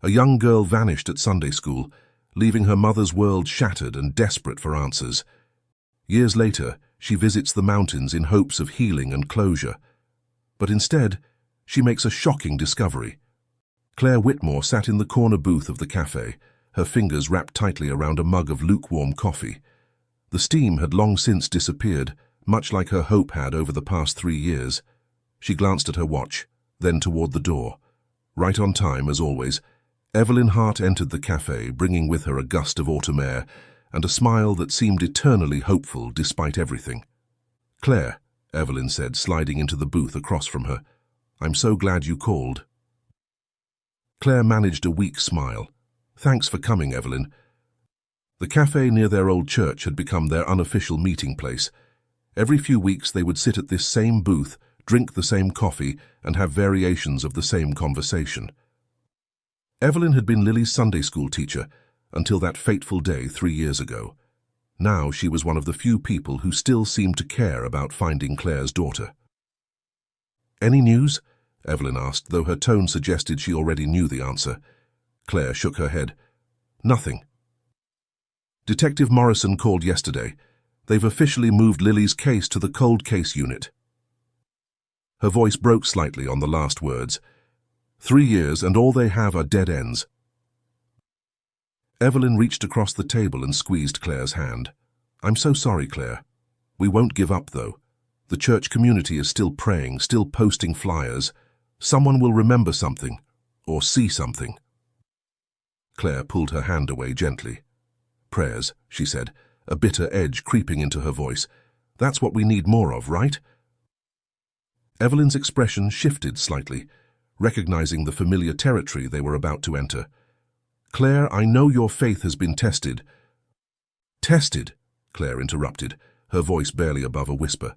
A young girl vanished at Sunday school, leaving her mother's world shattered and desperate for answers. Years later, she visits the mountains in hopes of healing and closure. But instead, she makes a shocking discovery. Claire Whitmore sat in the corner booth of the cafe, her fingers wrapped tightly around a mug of lukewarm coffee. The steam had long since disappeared, much like her hope had over the past 3 years. She glanced at her watch, then toward the door. Right on time, as always, Evelyn Hart entered the cafe, bringing with her a gust of autumn air and a smile that seemed eternally hopeful despite everything. "Claire," Evelyn said, sliding into the booth across from her, "I'm so glad you called." Claire managed a weak smile. "Thanks for coming, Evelyn." The cafe near their old church had become their unofficial meeting place. Every few weeks they would sit at this same booth, drink the same coffee, and have variations of the same conversation. Evelyn had been Lily's Sunday school teacher until that fateful day 3 years ago. Now she was one of the few people who still seemed to care about finding Claire's daughter. "Any news?" Evelyn asked, though her tone suggested she already knew the answer. Claire shook her head. "Nothing. Detective Morrison called yesterday. They've officially moved Lily's case to the cold case unit." Her voice broke slightly on the last words. 3 years and all they have are dead ends. Evelyn reached across the table and squeezed Claire's hand. "I'm so sorry, Claire. We won't give up, though. The church community is still praying, still posting flyers. Someone will remember something, or see something." Claire pulled her hand away gently. "Prayers," she said, a bitter edge creeping into her voice. "That's what we need more of, right?" Evelyn's expression shifted slightly, recognizing the familiar territory they were about to enter. "Claire, I know your faith has been tested." "Tested?" Claire interrupted, her voice barely above a whisper.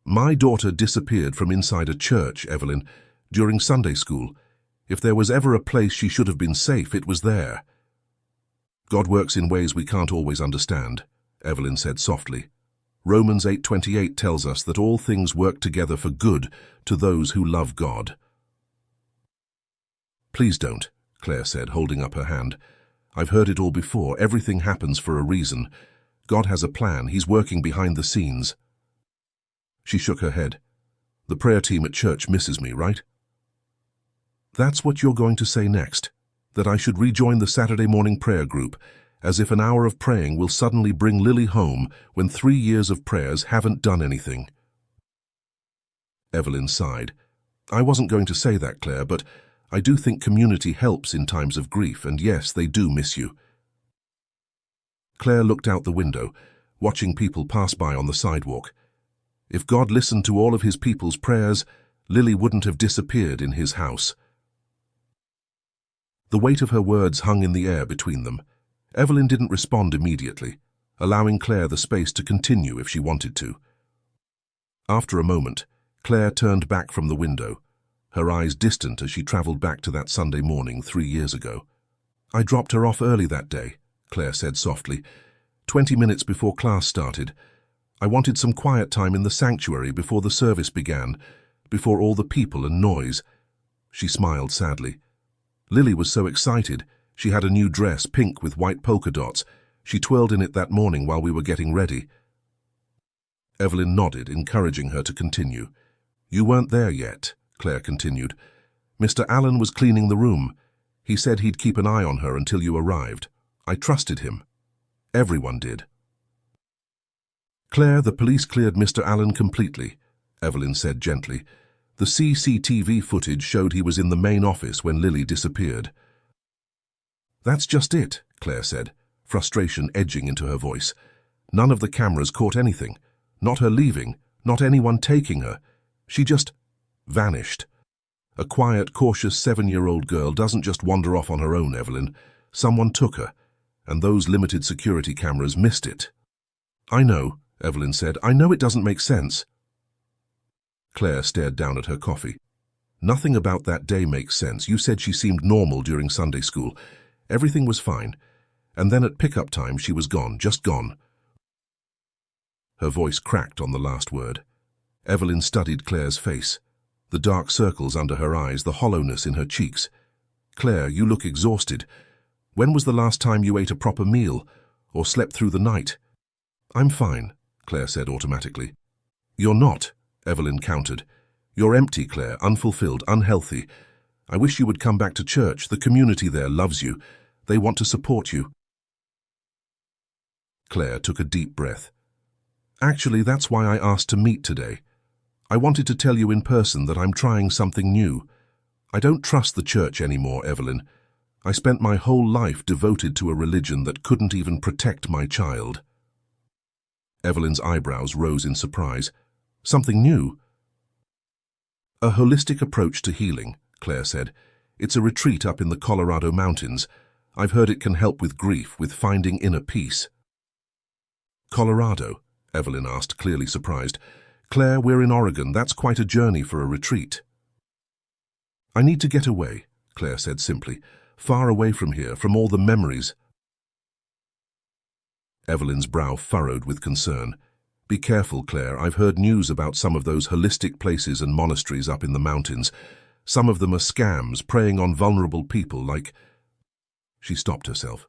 "My daughter disappeared from inside a church, Evelyn, during Sunday school. If there was ever a place she should have been safe, it was there." "God works in ways we can't always understand," Evelyn said softly. "Romans 8:28 tells us that all things work together for good to those who love God." "Please don't," Claire said, holding up her hand. "I've heard it all before. Everything happens for a reason. God has a plan. He's working behind the scenes." She shook her head. "The prayer team at church misses me, right?" "That's what you're going to say next? That I should rejoin the Saturday morning prayer group, as if an hour of praying will suddenly bring Lily home when 3 years of prayers haven't done anything?" Evelyn sighed. "I wasn't going to say that, Claire, but I do think community helps in times of grief, and yes, they do miss you." Claire looked out the window, watching people pass by on the sidewalk. If God listened to all of his people's prayers, Lily wouldn't have disappeared in his house. The weight of her words hung in the air between them. Evelyn didn't respond immediately, allowing Claire the space to continue if she wanted to. After a moment, Claire turned back from the window, her eyes distant as she traveled back to that Sunday morning 3 years ago. "I dropped her off early that day," Claire said softly, 20 minutes before class started. "I wanted some quiet time in the sanctuary before the service began, before all the people and noise." She smiled sadly. "Lily was so excited. She had a new dress, pink with white polka dots. She twirled in it that morning while we were getting ready." Evelyn nodded, encouraging her to continue. "You weren't there yet," Claire continued. "Mr. Allen was cleaning the room. He said he'd keep an eye on her until you arrived. I trusted him. Everyone did." "Claire, the police cleared Mr. Allen completely," Evelyn said gently. "The CCTV footage showed he was in the main office when Lily disappeared." "That's just it," Claire said, frustration edging into her voice. "None of the cameras caught anything. Not her leaving, not anyone taking her. She just vanished. A quiet, cautious 7-year-old girl doesn't just wander off on her own, Evelyn. Someone took her, and those limited security cameras missed it." "I know," Evelyn said. "I know it doesn't make sense." Claire stared down at her coffee. "Nothing about that day makes sense. You said she seemed normal during Sunday school. Everything was fine. And then at pickup time she was gone, just gone." Her voice cracked on the last word. Evelyn studied Claire's face, the dark circles under her eyes, the hollowness in her cheeks. Claire, you look exhausted. When was the last time you ate a proper meal or slept through the night? I'm fine, Claire said automatically. You're not, Evelyn countered. You're empty, Claire, unfulfilled, unhealthy. I wish you would come back to church. The community there loves you. They want to support you. Claire took a deep breath. Actually, that's why I asked to meet today. I wanted to tell you in person that I'm trying something new. I don't trust the church anymore, Evelyn. I spent my whole life devoted to a religion that couldn't even protect my child. Evelyn's eyebrows rose in surprise. Something new? A holistic approach to healing, Claire said. It's a retreat up in the Colorado mountains. I've heard it can help with grief, with finding inner peace. Colorado? Evelyn asked, clearly surprised. Claire, we're in Oregon. That's quite a journey for a retreat. I need to get away, Claire said simply. Far away from here, from all the memories. Evelyn's brow furrowed with concern. Be careful, Claire. I've heard news about some of those holistic places and monasteries up in the mountains. Some of them are scams, preying on vulnerable people like... She stopped herself.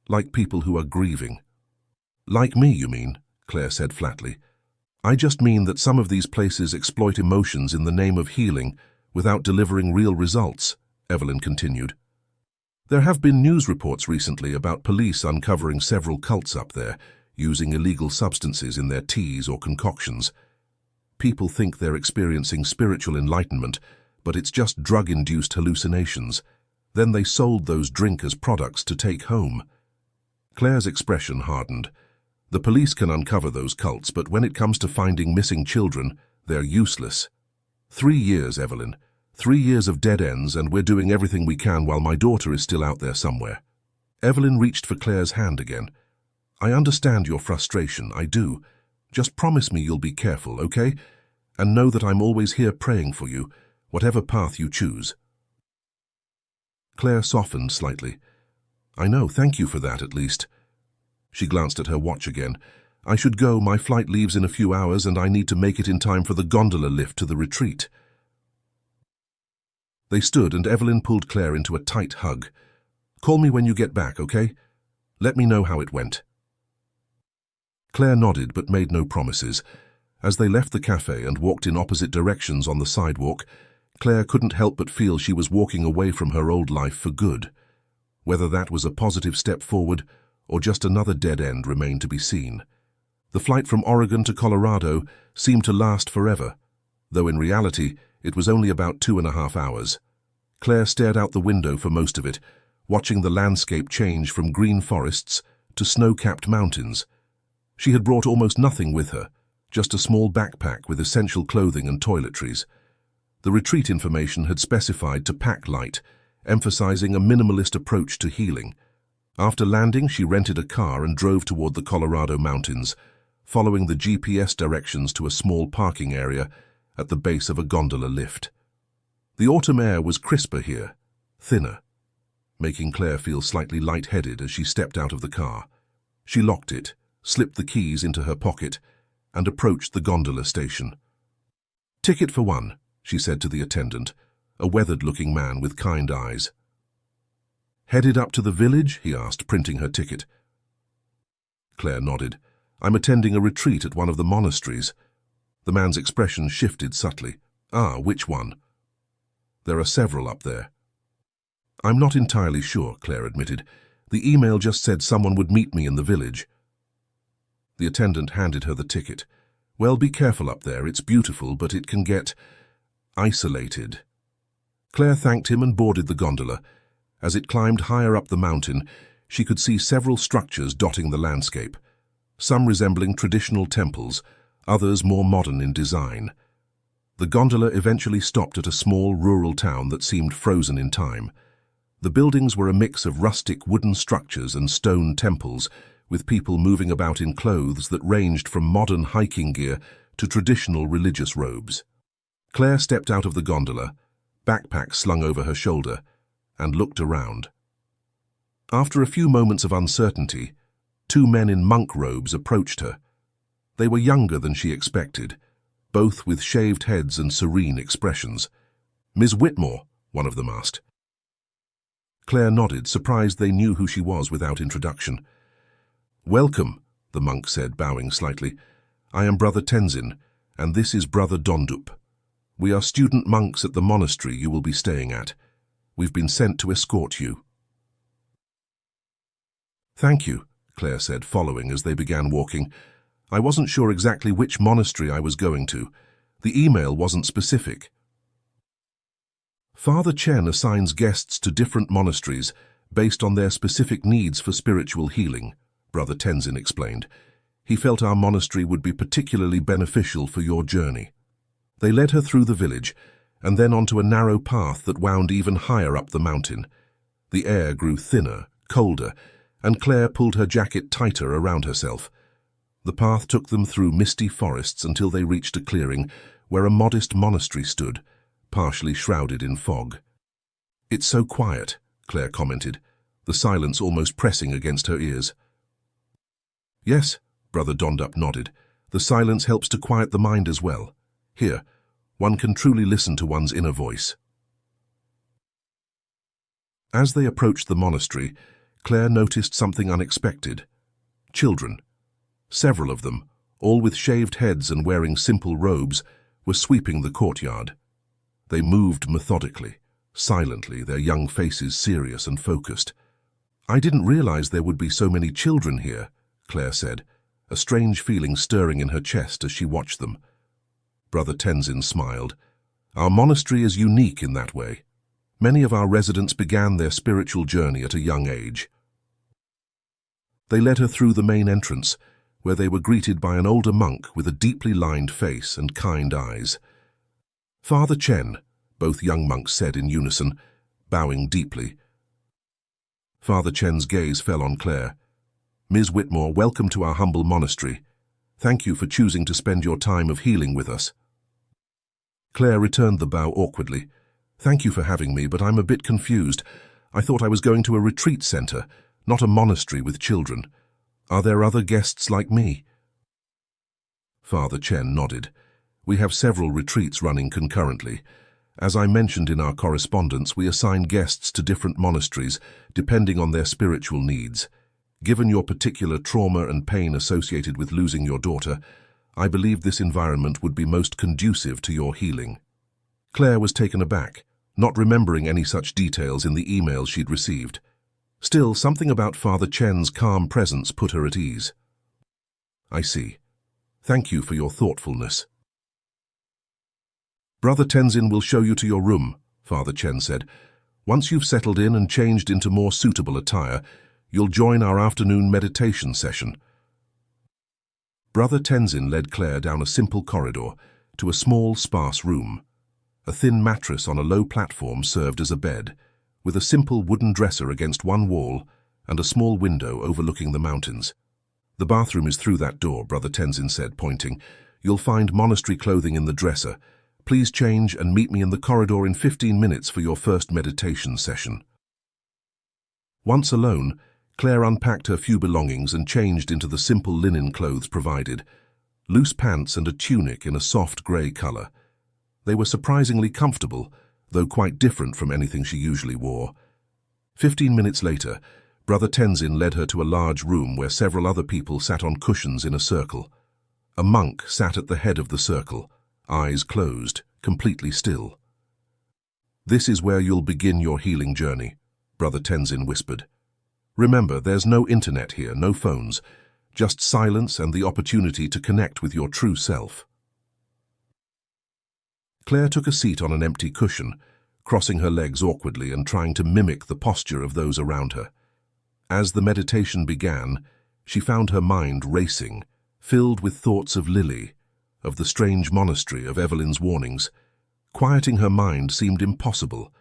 Like people who are grieving. Like me, you mean? Claire said flatly. I just mean that some of these places exploit emotions in the name of healing without delivering real results, Evelyn continued. There have been news reports recently about police uncovering several cults up there, using illegal substances in their teas or concoctions. People think they're experiencing spiritual enlightenment, but it's just drug-induced hallucinations. Then they sold those drink as products to take home. Claire's expression hardened. The police can uncover those cults, but when it comes to finding missing children, they're useless. 3 years, Evelyn. 3 years of dead ends, and we're doing everything we can while my daughter is still out there somewhere. Evelyn reached for Claire's hand again. I understand your frustration, I do. Just promise me you'll be careful, okay? And know that I'm always here praying for you, whatever path you choose. Claire softened slightly. I know, thank you for that at least. She glanced at her watch again. I should go, my flight leaves in a few hours and I need to make it in time for the gondola lift to the retreat. They stood and Evelyn pulled Claire into a tight hug. Call me when you get back, okay? Let me know how it went. Claire nodded but made no promises. As they left the cafe and walked in opposite directions on the sidewalk, Claire couldn't help but feel she was walking away from her old life for good. Whether that was a positive step forward or just another dead end remained to be seen. The flight from Oregon to Colorado seemed to last forever, though in reality it was only about 2.5 hours. Claire stared out the window for most of it, watching the landscape change from green forests to snow-capped mountains. She had brought almost nothing with her, just a small backpack with essential clothing and toiletries. The retreat information had specified to pack light, emphasizing a minimalist approach to healing. After landing, she rented a car and drove toward the Colorado mountains, following the GPS directions to a small parking area at the base of a gondola lift. The autumn air was crisper here, thinner, making Claire feel slightly lightheaded as she stepped out of the car. She locked it, slipped the keys into her pocket, and approached the gondola station. Ticket for one, she said to the attendant, a weathered-looking man with kind eyes. Headed up to the village? He asked, printing her ticket. Claire nodded. I'm attending a retreat at one of the monasteries. The man's expression shifted subtly. Ah, which one? There are several up there. I'm not entirely sure, Claire admitted. The email just said someone would meet me in the village. The attendant handed her the ticket. Well, be careful up there. It's beautiful, but it can get isolated. Claire thanked him and boarded the gondola. As it climbed higher up the mountain, she could see several structures dotting the landscape, some resembling traditional temples, others more modern in design. The gondola eventually stopped at a small rural town that seemed frozen in time. The buildings were a mix of rustic wooden structures and stone temples, with people moving about in clothes that ranged from modern hiking gear to traditional religious robes. Claire stepped out of the gondola, backpack slung over her shoulder, and looked around. After a few moments of uncertainty, 2 men in monk robes approached her. They were younger than she expected, both with shaved heads and serene expressions. Ms. Whitmore, one of them asked. Claire nodded, surprised they knew who she was without introduction. "Welcome," the monk said, bowing slightly. "I am Brother Tenzin, and this is Brother Dondup. We are student monks at the monastery you will be staying at. We've been sent to escort you." "Thank you," Claire said, following as they began walking. "I wasn't sure exactly which monastery I was going to. The email wasn't specific." Father Chen assigns guests to different monasteries based on their specific needs for spiritual healing, Brother Tenzin explained. He felt our monastery would be particularly beneficial for your journey. They led her through the village and then onto a narrow path that wound even higher up the mountain. The air grew thinner, colder, and Claire pulled her jacket tighter around herself. The path took them through misty forests until they reached a clearing where a modest monastery stood, partially shrouded in fog. "It's so quiet," Claire commented, the silence almost pressing against her ears. "Yes," Brother Dondup nodded. "The silence helps to quiet the mind as well. Here, one can truly listen to one's inner voice." As they approached the monastery, Claire noticed something unexpected. Children. Several of them, all with shaved heads and wearing simple robes, were sweeping the courtyard. They moved methodically, silently, their young faces serious and focused. "I didn't realize there would be so many children here," Claire said, a strange feeling stirring in her chest as she watched them. Brother Tenzin smiled. "Our monastery is unique in that way. Many of our residents began their spiritual journey at a young age." They led her through the main entrance, where they were greeted by an older monk with a deeply lined face and kind eyes. "Father Chen," both young monks said in unison, bowing deeply. Father Chen's gaze fell on Claire. "Ms. Whitmore, welcome to our humble monastery. Thank you for choosing to spend your time of healing with us." Claire returned the bow awkwardly. "Thank you for having me, but I'm a bit confused. I thought I was going to a retreat center, not a monastery with children. Are there other guests like me?" Father Chen nodded. "We have several retreats running concurrently. As I mentioned in our correspondence, we assign guests to different monasteries, depending on their spiritual needs. Given your particular trauma and pain associated with losing your daughter, I believe this environment would be most conducive to your healing." Claire was taken aback, not remembering any such details in the emails she'd received. Still, something about Father Chen's calm presence put her at ease. "I see. Thank you for your thoughtfulness." "Brother Tenzin will show you to your room," Father Chen said. "Once you've settled in and changed into more suitable attire, you'll join our afternoon meditation session." Brother Tenzin led Claire down a simple corridor to a small, sparse room. A thin mattress on a low platform served as a bed, with a simple wooden dresser against one wall and a small window overlooking the mountains. "The bathroom is through that door," Brother Tenzin said, pointing. "You'll find monastery clothing in the dresser. Please change and meet me in the corridor in 15 minutes for your first meditation session." Once alone, Claire unpacked her few belongings and changed into the simple linen clothes provided, loose pants and a tunic in a soft grey colour. They were surprisingly comfortable, though quite different from anything she usually wore. 15 minutes later, Brother Tenzin led her to a large room where several other people sat on cushions in a circle. A monk sat at the head of the circle, eyes closed, completely still. "This is where you'll begin your healing journey," Brother Tenzin whispered. "Remember, there's no internet here, no phones, just silence and the opportunity to connect with your true self." Claire took a seat on an empty cushion, crossing her legs awkwardly and trying to mimic the posture of those around her. As the meditation began, she found her mind racing, filled with thoughts of Lily, of the strange monastery, of Evelyn's warnings. Quieting her mind seemed impossible.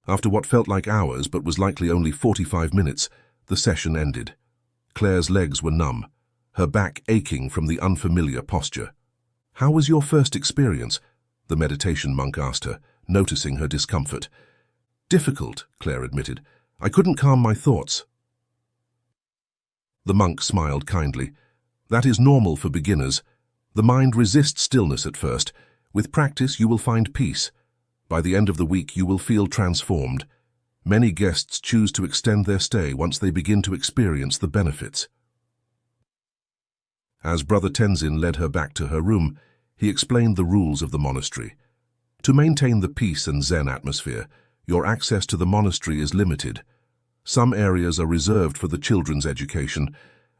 After what felt like hours but was likely only 45 minutes, the session ended. Claire's legs were numb, her back aching from the unfamiliar posture. "How was your first experience?" the meditation monk asked her, noticing her discomfort. "Difficult," Claire admitted. "I couldn't calm my thoughts." The monk smiled kindly. "That is normal for beginners. The mind resists stillness at first. With practice, you will find peace. By the end of the week, you will feel transformed. Many guests choose to extend their stay once they begin to experience the benefits. As Brother Tenzin led her back to her room, he explained the rules of the monastery. To maintain the peace and Zen atmosphere, your access to the monastery is limited. Some areas are reserved for the children's education,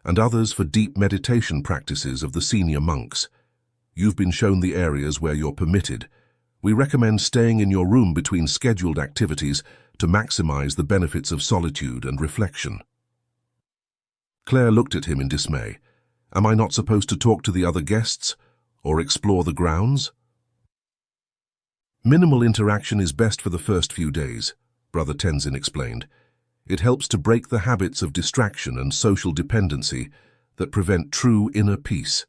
and others for deep meditation practices of the senior monks. You've been shown the areas where you're permitted. We recommend staying in your room between scheduled activities to maximize the benefits of solitude and reflection. Claire looked at him in dismay. Am I not supposed to talk to the other guests or explore the grounds? Minimal interaction is best for the first few days, Brother Tenzin explained. It helps to break the habits of distraction and social dependency that prevent true inner peace.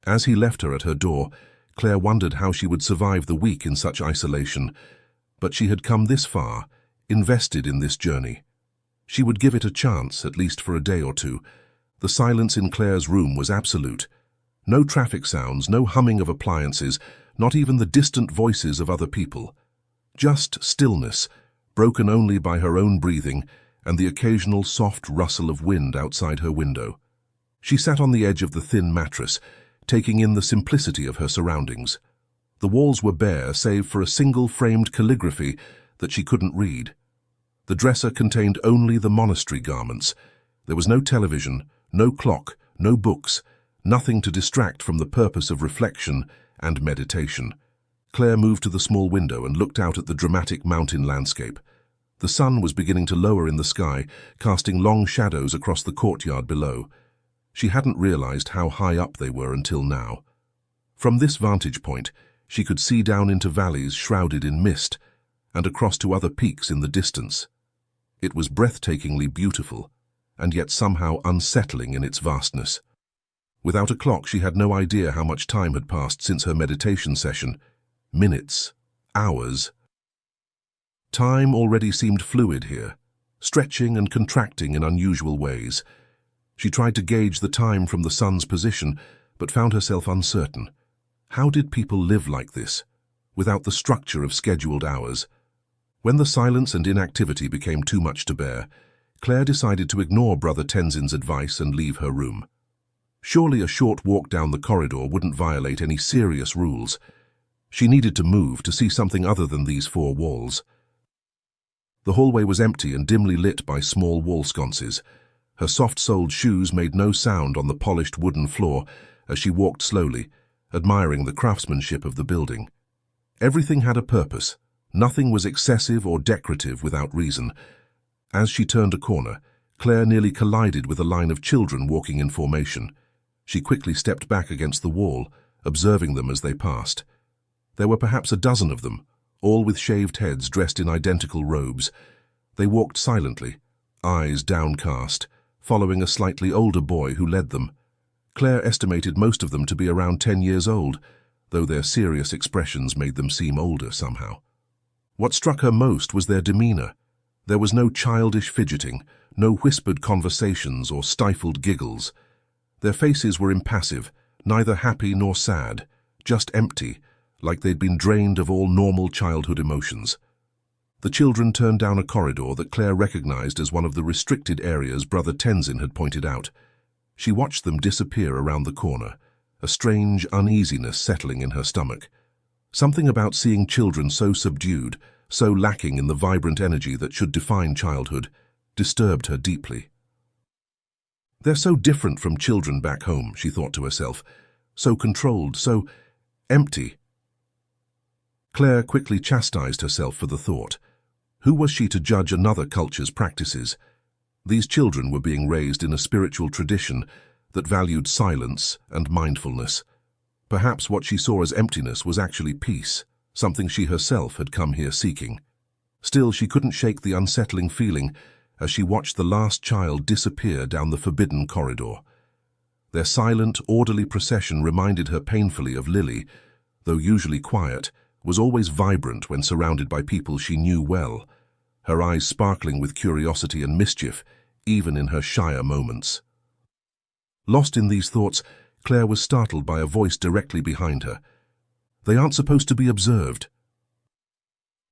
As he left her at her door, Claire wondered how she would survive the week in such isolation, but she had come this far, invested in this journey. She would give it a chance, at least for a day or two. The silence in Claire's room was absolute. No traffic sounds, no humming of appliances, not even the distant voices of other people. Just stillness, broken only by her own breathing and the occasional soft rustle of wind outside her window. She sat on the edge of the thin mattress, taking in the simplicity of her surroundings. The walls were bare, save for a single framed calligraphy that she couldn't read. The dresser contained only the monastery garments. There was no television, no clock, no books, nothing to distract from the purpose of reflection and meditation. Claire moved to the small window and looked out at the dramatic mountain landscape. The sun was beginning to lower in the sky, casting long shadows across the courtyard below. She hadn't realized how high up they were until now. From this vantage point, she could see down into valleys shrouded in mist and across to other peaks in the distance. It was breathtakingly beautiful, and yet somehow unsettling in its vastness. Without a clock, she had no idea how much time had passed since her meditation session. Minutes, hours. Time already seemed fluid here, stretching and contracting in unusual ways. She tried to gauge the time from the sun's position, but found herself uncertain. How did people live like this, without the structure of scheduled hours? When the silence and inactivity became too much to bear, Claire decided to ignore Brother Tenzin's advice and leave her room. Surely a short walk down the corridor wouldn't violate any serious rules. She needed to move to see something other than these four walls. The hallway was empty and dimly lit by small wall sconces. Her soft-soled shoes made no sound on the polished wooden floor as she walked slowly, admiring the craftsmanship of the building. Everything had a purpose. Nothing was excessive or decorative without reason. As she turned a corner, Claire nearly collided with a line of children walking in formation. She quickly stepped back against the wall, observing them as they passed. There were perhaps a dozen of them, all with shaved heads dressed in identical robes. They walked silently, eyes downcast, following a slightly older boy who led them. Claire estimated most of them to be around 10 years old, though their serious expressions made them seem older somehow. What struck her most was their demeanor. There was no childish fidgeting, no whispered conversations or stifled giggles. Their faces were impassive, neither happy nor sad, just empty, like they'd been drained of all normal childhood emotions. The children turned down a corridor that Claire recognized as one of the restricted areas Brother Tenzin had pointed out. She watched them disappear around the corner, a strange uneasiness settling in her stomach. Something about seeing children so subdued, so lacking in the vibrant energy that should define childhood, disturbed her deeply. They're so different from children back home, she thought to herself, so controlled, so empty. Claire quickly chastised herself for the thought. Who was she to judge another culture's practices? These children were being raised in a spiritual tradition that valued silence and mindfulness. Perhaps what she saw as emptiness was actually peace, something she herself had come here seeking. Still, she couldn't shake the unsettling feeling as she watched the last child disappear down the forbidden corridor. Their silent, orderly procession reminded her painfully of Lily, though usually quiet, was always vibrant when surrounded by people she knew well, her eyes sparkling with curiosity and mischief, even in her shyer moments. Lost in these thoughts, Claire was startled by a voice directly behind her. "They aren't supposed to be observed."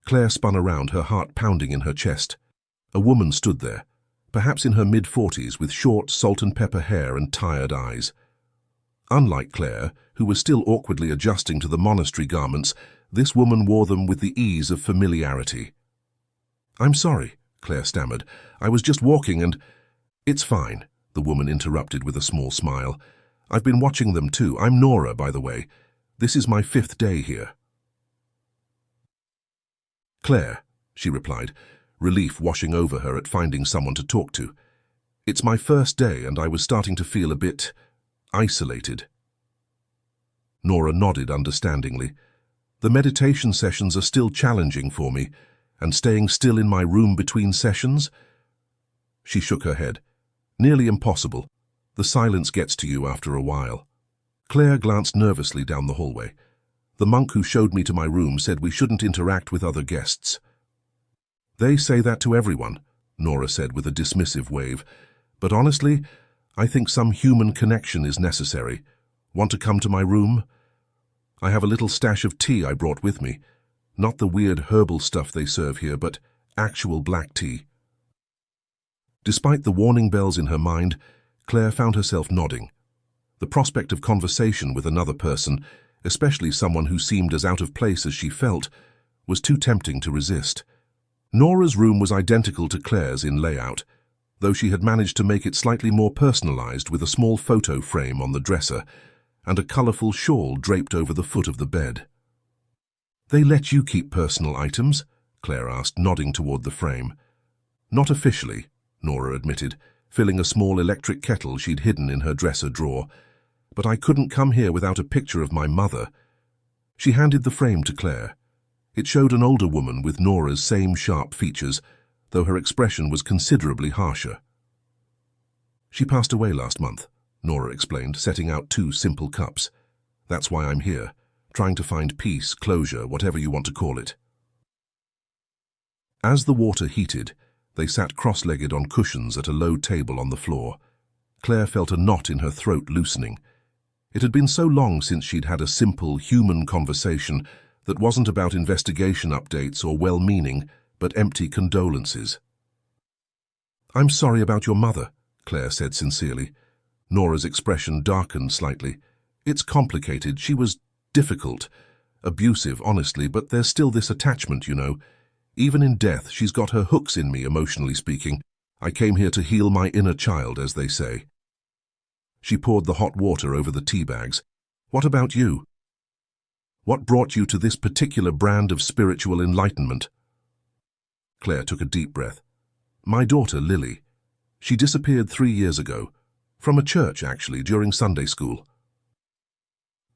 Claire spun around, her heart pounding in her chest. A woman stood there, perhaps in her mid-40s, with short, salt-and-pepper hair and tired eyes. Unlike Claire, who was still awkwardly adjusting to the monastery garments, this woman wore them with the ease of familiarity. "I'm sorry," Claire stammered. "I was just walking and—" "It's fine," the woman interrupted with a small smile. "I've been watching them too. I'm Nora, by the way. This is my 5th day here." "Claire," she replied, relief washing over her at finding someone to talk to. "It's my first day and I was starting to feel a bit isolated." Nora nodded understandingly. "The meditation sessions are still challenging for me, and staying still in my room between sessions?" She shook her head. "Nearly impossible. The silence gets to you after a while." Claire glanced nervously down the hallway. "The monk who showed me to my room said we shouldn't interact with other guests." "They say that to everyone," Nora said with a dismissive wave. "But honestly, I think some human connection is necessary. Want to come to my room? I have a little stash of tea I brought with me. Not the weird herbal stuff they serve here, but actual black tea." Despite the warning bells in her mind, Claire found herself nodding. The prospect of conversation with another person, especially someone who seemed as out of place as she felt, was too tempting to resist. Nora's room was identical to Claire's in layout, though she had managed to make it slightly more personalized with a small photo frame on the dresser and a colorful shawl draped over the foot of the bed. "They let you keep personal items?" Claire asked, nodding toward the frame. "Not officially," Nora admitted, filling a small electric kettle she'd hidden in her dresser drawer. "But I couldn't come here without a picture of my mother." She handed the frame to Claire. It showed an older woman with Nora's same sharp features, though her expression was considerably harsher. "She passed away last month," Nora explained, setting out 2 simple cups. "That's why I'm here, trying to find peace, closure, whatever you want to call it." As the water heated, they sat cross-legged on cushions at a low table on the floor. Claire felt a knot in her throat loosening. It had been so long since she'd had a simple, human conversation that wasn't about investigation updates or well-meaning, but empty condolences. "I'm sorry about your mother," Claire said sincerely. Nora's expression darkened slightly. "It's complicated. She was difficult, abusive, honestly, but there's still this attachment, you know. Even in death, she's got her hooks in me, emotionally speaking. I came here to heal my inner child, as they say." She poured the hot water over the tea bags. "What about you? What brought you to this particular brand of spiritual enlightenment?" Claire took a deep breath. "My daughter, Lily. She disappeared 3 years ago. From a church, actually, during Sunday school."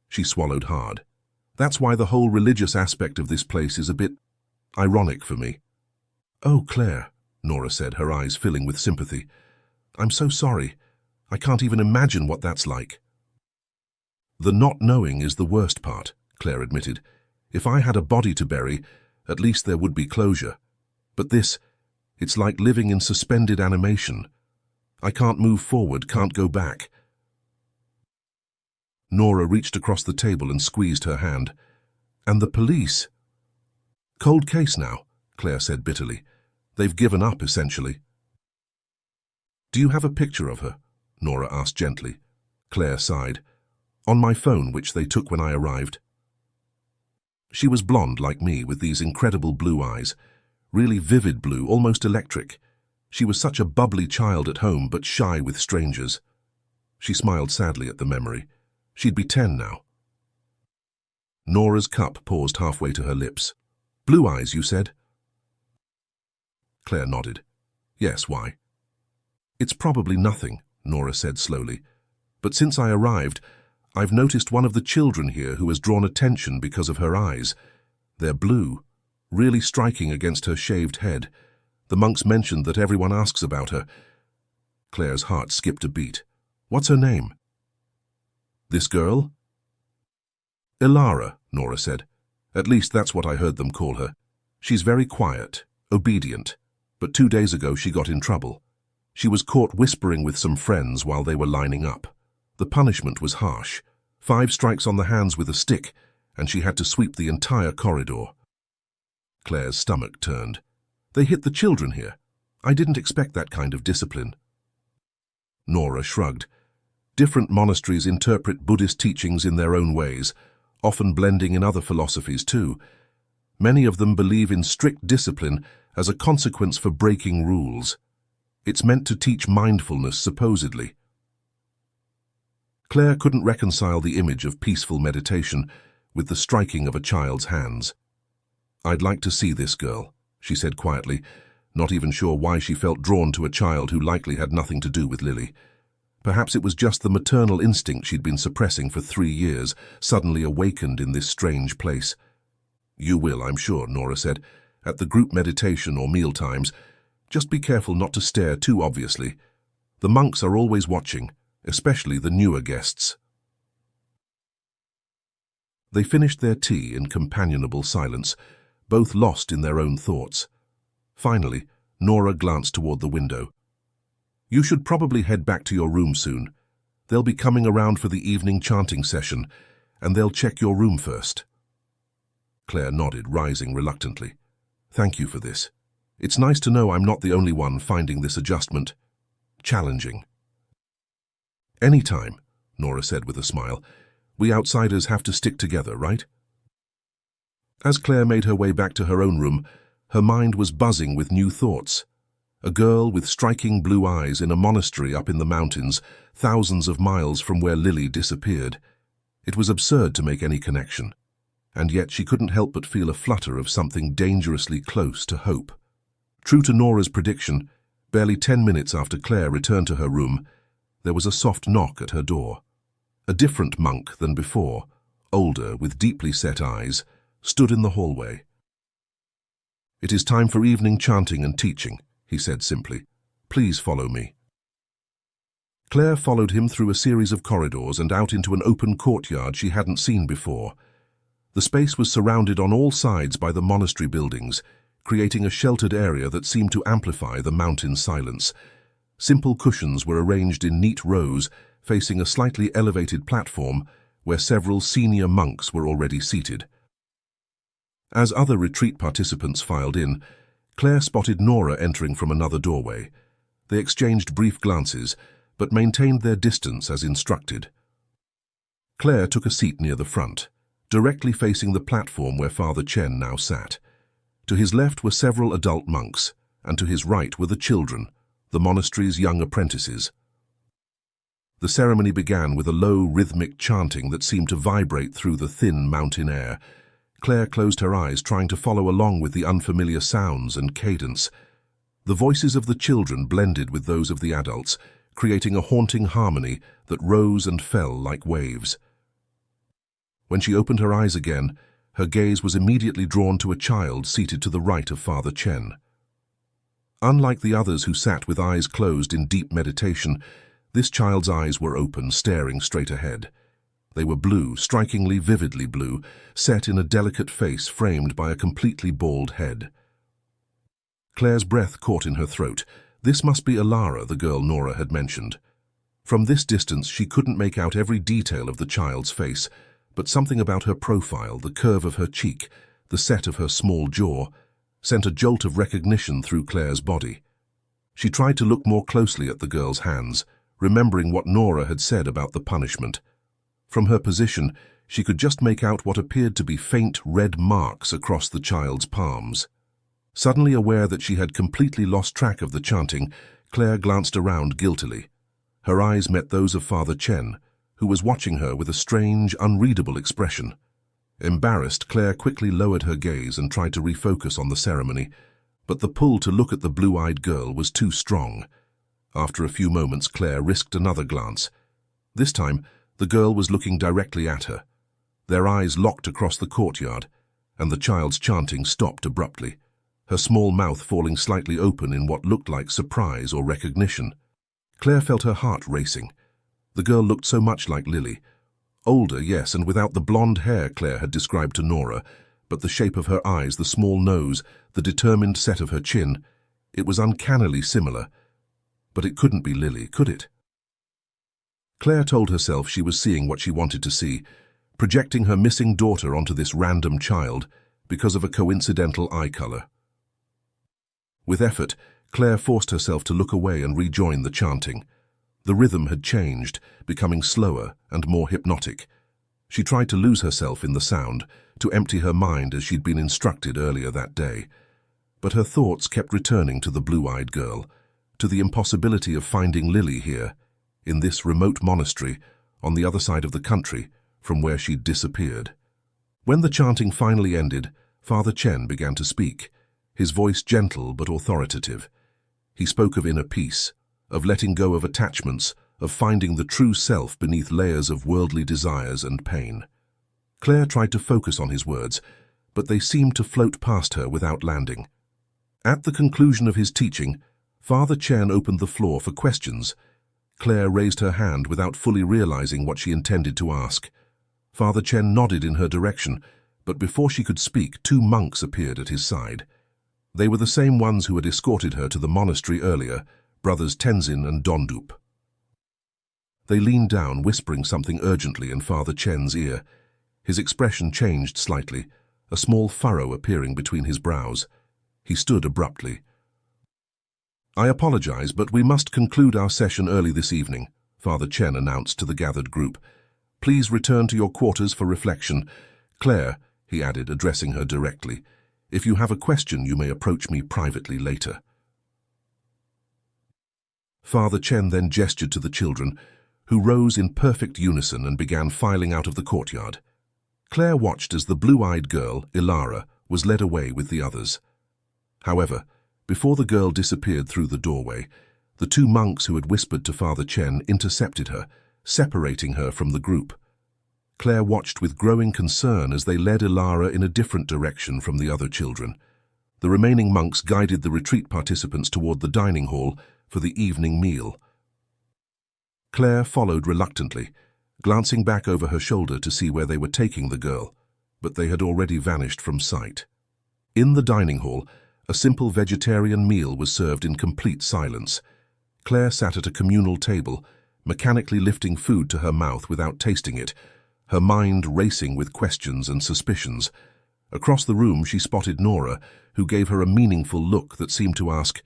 She swallowed hard. "That's why the whole religious aspect of this place is a bit ironic for me." "Oh, Claire," Nora said, her eyes filling with sympathy. "I'm so sorry. I can't even imagine what that's like." "The not knowing is the worst part," Claire admitted. "If I had a body to bury, at least there would be closure. But this, it's like living in suspended animation. I can't move forward, can't go back." Nora reached across the table and squeezed her hand. "And the police?" "Cold case now," Claire said bitterly. "They've given up, essentially." "Do you have a picture of her?" Nora asked gently. Claire sighed. "On my phone, which they took when I arrived." She was blonde like me, with these incredible blue eyes. Really vivid blue, almost electric. She was such a bubbly child at home, but shy with strangers. She smiled sadly at the memory. She'd be 10 now. Nora's cup paused halfway to her lips. "Blue eyes, you said?" Claire nodded. "Yes, why?" "It's probably nothing," Nora said slowly. "But since I arrived, I've noticed one of the children here who has drawn attention because of her eyes. They're blue, really striking against her shaved head. The monks mentioned that everyone asks about her." Claire's heart skipped a beat. "What's her name?" "This girl?" "Ilara," Nora said. "At least that's what I heard them call her. She's very quiet, obedient, but 2 days ago she got in trouble. She was caught whispering with some friends while they were lining up. The punishment was harsh. 5 strikes on the hands with a stick, and she had to sweep the entire corridor." Claire's stomach turned. They hit the children here. I didn't expect that kind of discipline. Nora shrugged. Different monasteries interpret Buddhist teachings in their own ways, often blending in other philosophies too. Many of them believe in strict discipline as a consequence for breaking rules. It's meant to teach mindfulness, supposedly. Claire couldn't reconcile the image of peaceful meditation with the striking of a child's hands. "I'd like to see this girl," she said quietly, not even sure why she felt drawn to a child who likely had nothing to do with Lily. Perhaps it was just the maternal instinct she'd been suppressing for 3 years, suddenly awakened in this strange place. "You will, I'm sure," Nora said, "at the group meditation or meal times. Just be careful not to stare too obviously. The monks are always watching, especially the newer guests." They finished their tea in companionable silence, both lost in their own thoughts. Finally, Nora glanced toward the window. "You should probably head back to your room soon. They'll be coming around for the evening chanting session, and they'll check your room first." Claire nodded, rising reluctantly. "Thank you for this. It's nice to know I'm not the only one finding this adjustment challenging." "Any time," Nora said with a smile. "We outsiders have to stick together, right?" As Claire made her way back to her own room, her mind was buzzing with new thoughts. A girl with striking blue eyes in a monastery up in the mountains, thousands of miles from where Lily disappeared. It was absurd to make any connection, and yet she couldn't help but feel a flutter of something dangerously close to hope. True to Nora's prediction, barely 10 minutes after Claire returned to her room, there was a soft knock at her door. A different monk than before, older, with deeply set eyes, stood in the hallway. "It is time for evening chanting and teaching," he said simply. "Please follow me." Claire followed him through a series of corridors and out into an open courtyard she hadn't seen before. The space was surrounded on all sides by the monastery buildings, creating a sheltered area that seemed to amplify the mountain silence. Simple cushions were arranged in neat rows, facing a slightly elevated platform where several senior monks were already seated. As other retreat participants filed in, Claire spotted Nora entering from another doorway. They exchanged brief glances, but maintained their distance as instructed. Claire took a seat near the front, directly facing the platform where Father Chen now sat. To his left were several adult monks, and to his right were the children, the monastery's young apprentices. The ceremony began with a low, rhythmic chanting that seemed to vibrate through the thin mountain air. Claire closed her eyes, trying to follow along with the unfamiliar sounds and cadence. The voices of the children blended with those of the adults, creating a haunting harmony that rose and fell like waves. When she opened her eyes again, her gaze was immediately drawn to a child seated to the right of Father Chen. Unlike the others who sat with eyes closed in deep meditation, this child's eyes were open, staring straight ahead. They were blue, strikingly vividly blue, set in a delicate face framed by a completely bald head. Claire's breath caught in her throat. This must be Alara, the girl Nora had mentioned. From this distance, she couldn't make out every detail of the child's face, but something about her profile, the curve of her cheek, the set of her small jaw, sent a jolt of recognition through Claire's body. She tried to look more closely at the girl's hands, remembering what Nora had said about the punishment. From her position, she could just make out what appeared to be faint red marks across the child's palms. Suddenly aware that she had completely lost track of the chanting, Claire glanced around guiltily. Her eyes met those of Father Chen, who was watching her with a strange, unreadable expression. Embarrassed, Claire quickly lowered her gaze and tried to refocus on the ceremony, but the pull to look at the blue-eyed girl was too strong. After a few moments, Claire risked another glance. This time, the girl was looking directly at her. Their eyes locked across the courtyard, and the child's chanting stopped abruptly, her small mouth falling slightly open in what looked like surprise or recognition. Claire felt her heart racing. The girl looked so much like Lily. Older, yes, and without the blonde hair Claire had described to Nora, but the shape of her eyes, the small nose, the determined set of her chin, it was uncannily similar. But it couldn't be Lily, could it? Claire told herself she was seeing what she wanted to see, projecting her missing daughter onto this random child, because of a coincidental eye color. With effort, Claire forced herself to look away and rejoin the chanting. The rhythm had changed, becoming slower and more hypnotic. She tried to lose herself in the sound, to empty her mind as she'd been instructed earlier that day. But her thoughts kept returning to the blue-eyed girl, to the impossibility of finding Lily here, in this remote monastery, on the other side of the country, from where she'd disappeared. When the chanting finally ended, Father Chen began to speak, his voice gentle but authoritative. He spoke of inner peace, of letting go of attachments, of finding the true self beneath layers of worldly desires and pain. Claire tried to focus on his words, but they seemed to float past her without landing. At the conclusion of his teaching, Father Chen opened the floor for questions. Claire raised her hand without fully realizing what she intended to ask. Father Chen nodded in her direction, but before she could speak, 2 monks appeared at his side. They were the same ones who had escorted her to the monastery earlier, brothers Tenzin and Dondup. They leaned down, whispering something urgently in Father Chen's ear. His expression changed slightly, a small furrow appearing between his brows. He stood abruptly. "I apologize, but we must conclude our session early this evening," Father Chen announced to the gathered group. "Please return to your quarters for reflection. Claire," he added, addressing her directly, "if you have a question, you may approach me privately later." Father Chen then gestured to the children, who rose in perfect unison and began filing out of the courtyard. Claire watched as the blue-eyed girl, Ilara, was led away with the others. However, before the girl disappeared through the doorway, the 2 monks who had whispered to Father Chen intercepted her, separating her from the group. Claire watched with growing concern as they led Ilara in a different direction from the other children. The remaining monks guided the retreat participants toward the dining hall for the evening meal. Claire followed reluctantly, glancing back over her shoulder to see where they were taking the girl, but they had already vanished from sight. In the dining hall, a simple vegetarian meal was served in complete silence. Claire sat at a communal table, mechanically lifting food to her mouth without tasting it, her mind racing with questions and suspicions. Across the room she spotted Nora, who gave her a meaningful look that seemed to ask,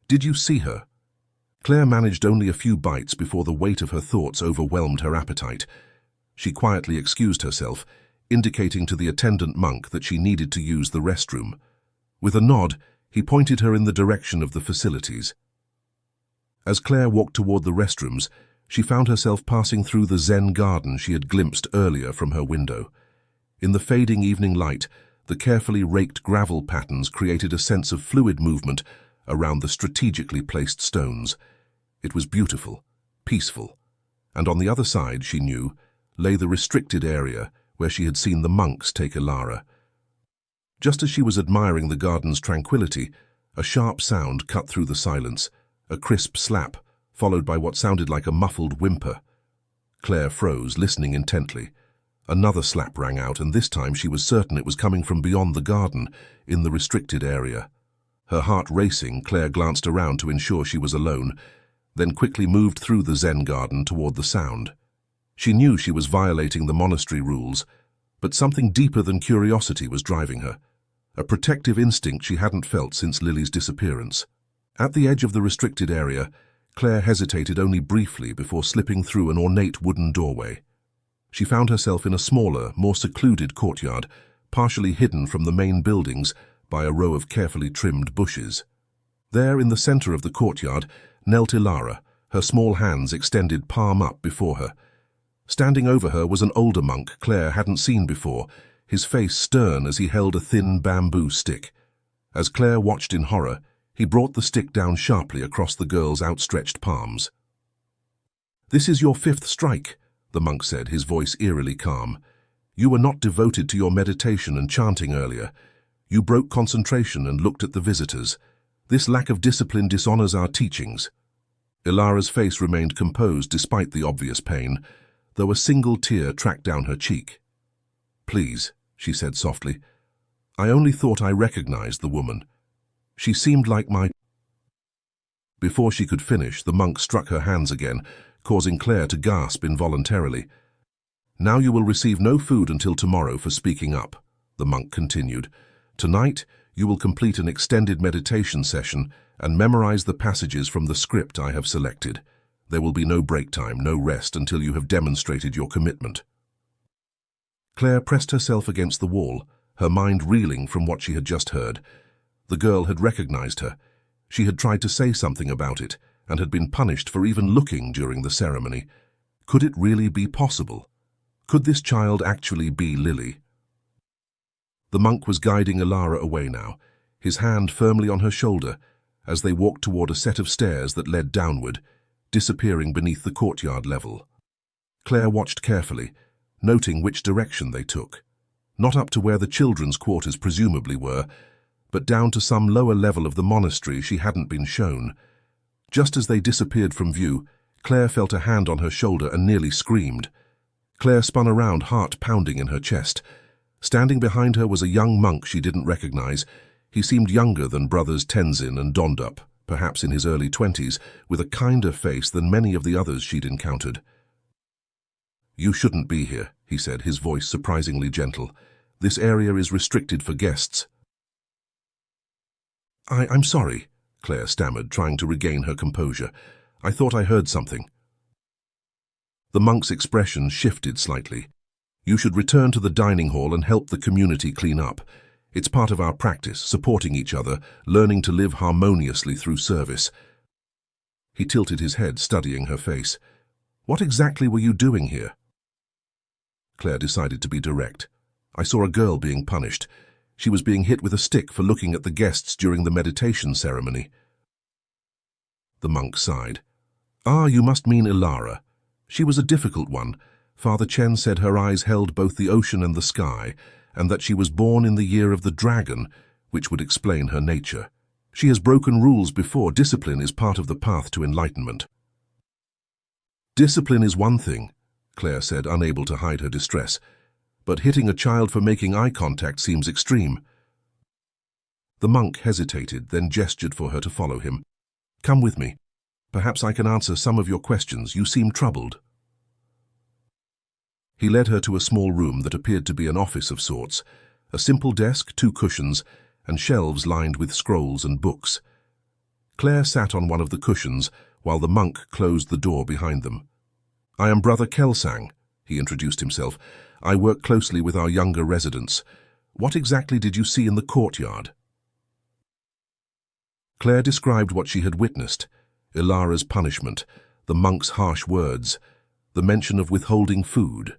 "Did you see her?" Claire managed only a few bites before the weight of her thoughts overwhelmed her appetite. She quietly excused herself, indicating to the attendant monk that she needed to use the restroom. With a nod, he pointed her in the direction of the facilities. As Claire walked toward the restrooms, she found herself passing through the Zen garden she had glimpsed earlier from her window. In the fading evening light, the carefully raked gravel patterns created a sense of fluid movement around the strategically placed stones. It was beautiful, peaceful, and on the other side, she knew, lay the restricted area where she had seen the monks take Ilara. Just as she was admiring the garden's tranquility, a sharp sound cut through the silence, a crisp slap, followed by what sounded like a muffled whimper. Claire froze, listening intently. Another slap rang out, and this time she was certain it was coming from beyond the garden, in the restricted area. Her heart racing, Claire glanced around to ensure she was alone, then quickly moved through the Zen garden toward the sound. She knew she was violating the monastery rules, but something deeper than curiosity was driving her, a protective instinct she hadn't felt since Lily's disappearance. At the edge of the restricted area, Claire hesitated only briefly before slipping through an ornate wooden doorway. She found herself in a smaller, more secluded courtyard, partially hidden from the main buildings by a row of carefully trimmed bushes. There, in the center of the courtyard, knelt Ilara, her small hands extended palm up before her. Standing over her was an older monk Claire hadn't seen before, his face stern as he held a thin bamboo stick. As Claire watched in horror, he brought the stick down sharply across the girl's outstretched palms. "This is your 5th strike," the monk said, his voice eerily calm. "You were not devoted to your meditation and chanting earlier. You broke concentration and looked at the visitors. This lack of discipline dishonors our teachings." Ilara's face remained composed despite the obvious pain, though a single tear tracked down her cheek. "Please," she said softly. "I only thought I recognized the woman. She seemed like my—" Before she could finish, the monk struck her hands again, causing Claire to gasp involuntarily. "Now you will receive no food until tomorrow for speaking up," the monk continued. Tonight, you will complete an extended meditation session and memorize the passages from the script I have selected. There will be no break time, no rest until you have demonstrated your commitment. Claire pressed herself against the wall, her mind reeling from what she had just heard. The girl had recognized her. She had tried to say something about it and had been punished for even looking during the ceremony. Could it really be possible? Could this child actually be Lily? The monk was guiding Ilara away now, his hand firmly on her shoulder, as they walked toward a set of stairs that led downward, disappearing beneath the courtyard level. Claire watched carefully, noting which direction they took. Not up to where the children's quarters presumably were, but down to some lower level of the monastery she hadn't been shown. Just as they disappeared from view, Claire felt a hand on her shoulder and nearly screamed. Claire spun around, heart pounding in her chest. Standing behind her was a young monk she didn't recognize. He seemed younger than brothers Tenzin and Dondup, perhaps in his early 20s, with a kinder face than many of the others she'd encountered. "You shouldn't be here," he said, his voice surprisingly gentle. "This area is restricted for guests." I'm sorry," Claire stammered, trying to regain her composure. "I thought I heard something." The monk's expression shifted slightly. "You should return to the dining hall and help the community clean up. It's part of our practice, supporting each other, learning to live harmoniously through service." He tilted his head, studying her face. "What exactly were you doing here?" Claire decided to be direct. "I saw a girl being punished. She was being hit with a stick for looking at the guests during the meditation ceremony." The monk sighed. "Ah, you must mean Ilara. She was a difficult one. Father Chen said her eyes held both the ocean and the sky, and that she was born in the year of the dragon, which would explain her nature. She has broken rules before. Discipline is part of the path to enlightenment." "Discipline is one thing," Claire said, unable to hide her distress, "but hitting a child for making eye contact seems extreme." The monk hesitated, then gestured for her to follow him. "Come with me. Perhaps I can answer some of your questions. You seem troubled." He led her to a small room that appeared to be an office of sorts, a simple desk, 2 cushions, and shelves lined with scrolls and books. Claire sat on one of the cushions, while the monk closed the door behind them. "I am Brother Kelsang," he introduced himself. "I work closely with our younger residents. What exactly did you see in the courtyard?" Claire described what she had witnessed: Ilara's punishment, the monk's harsh words, the mention of withholding food.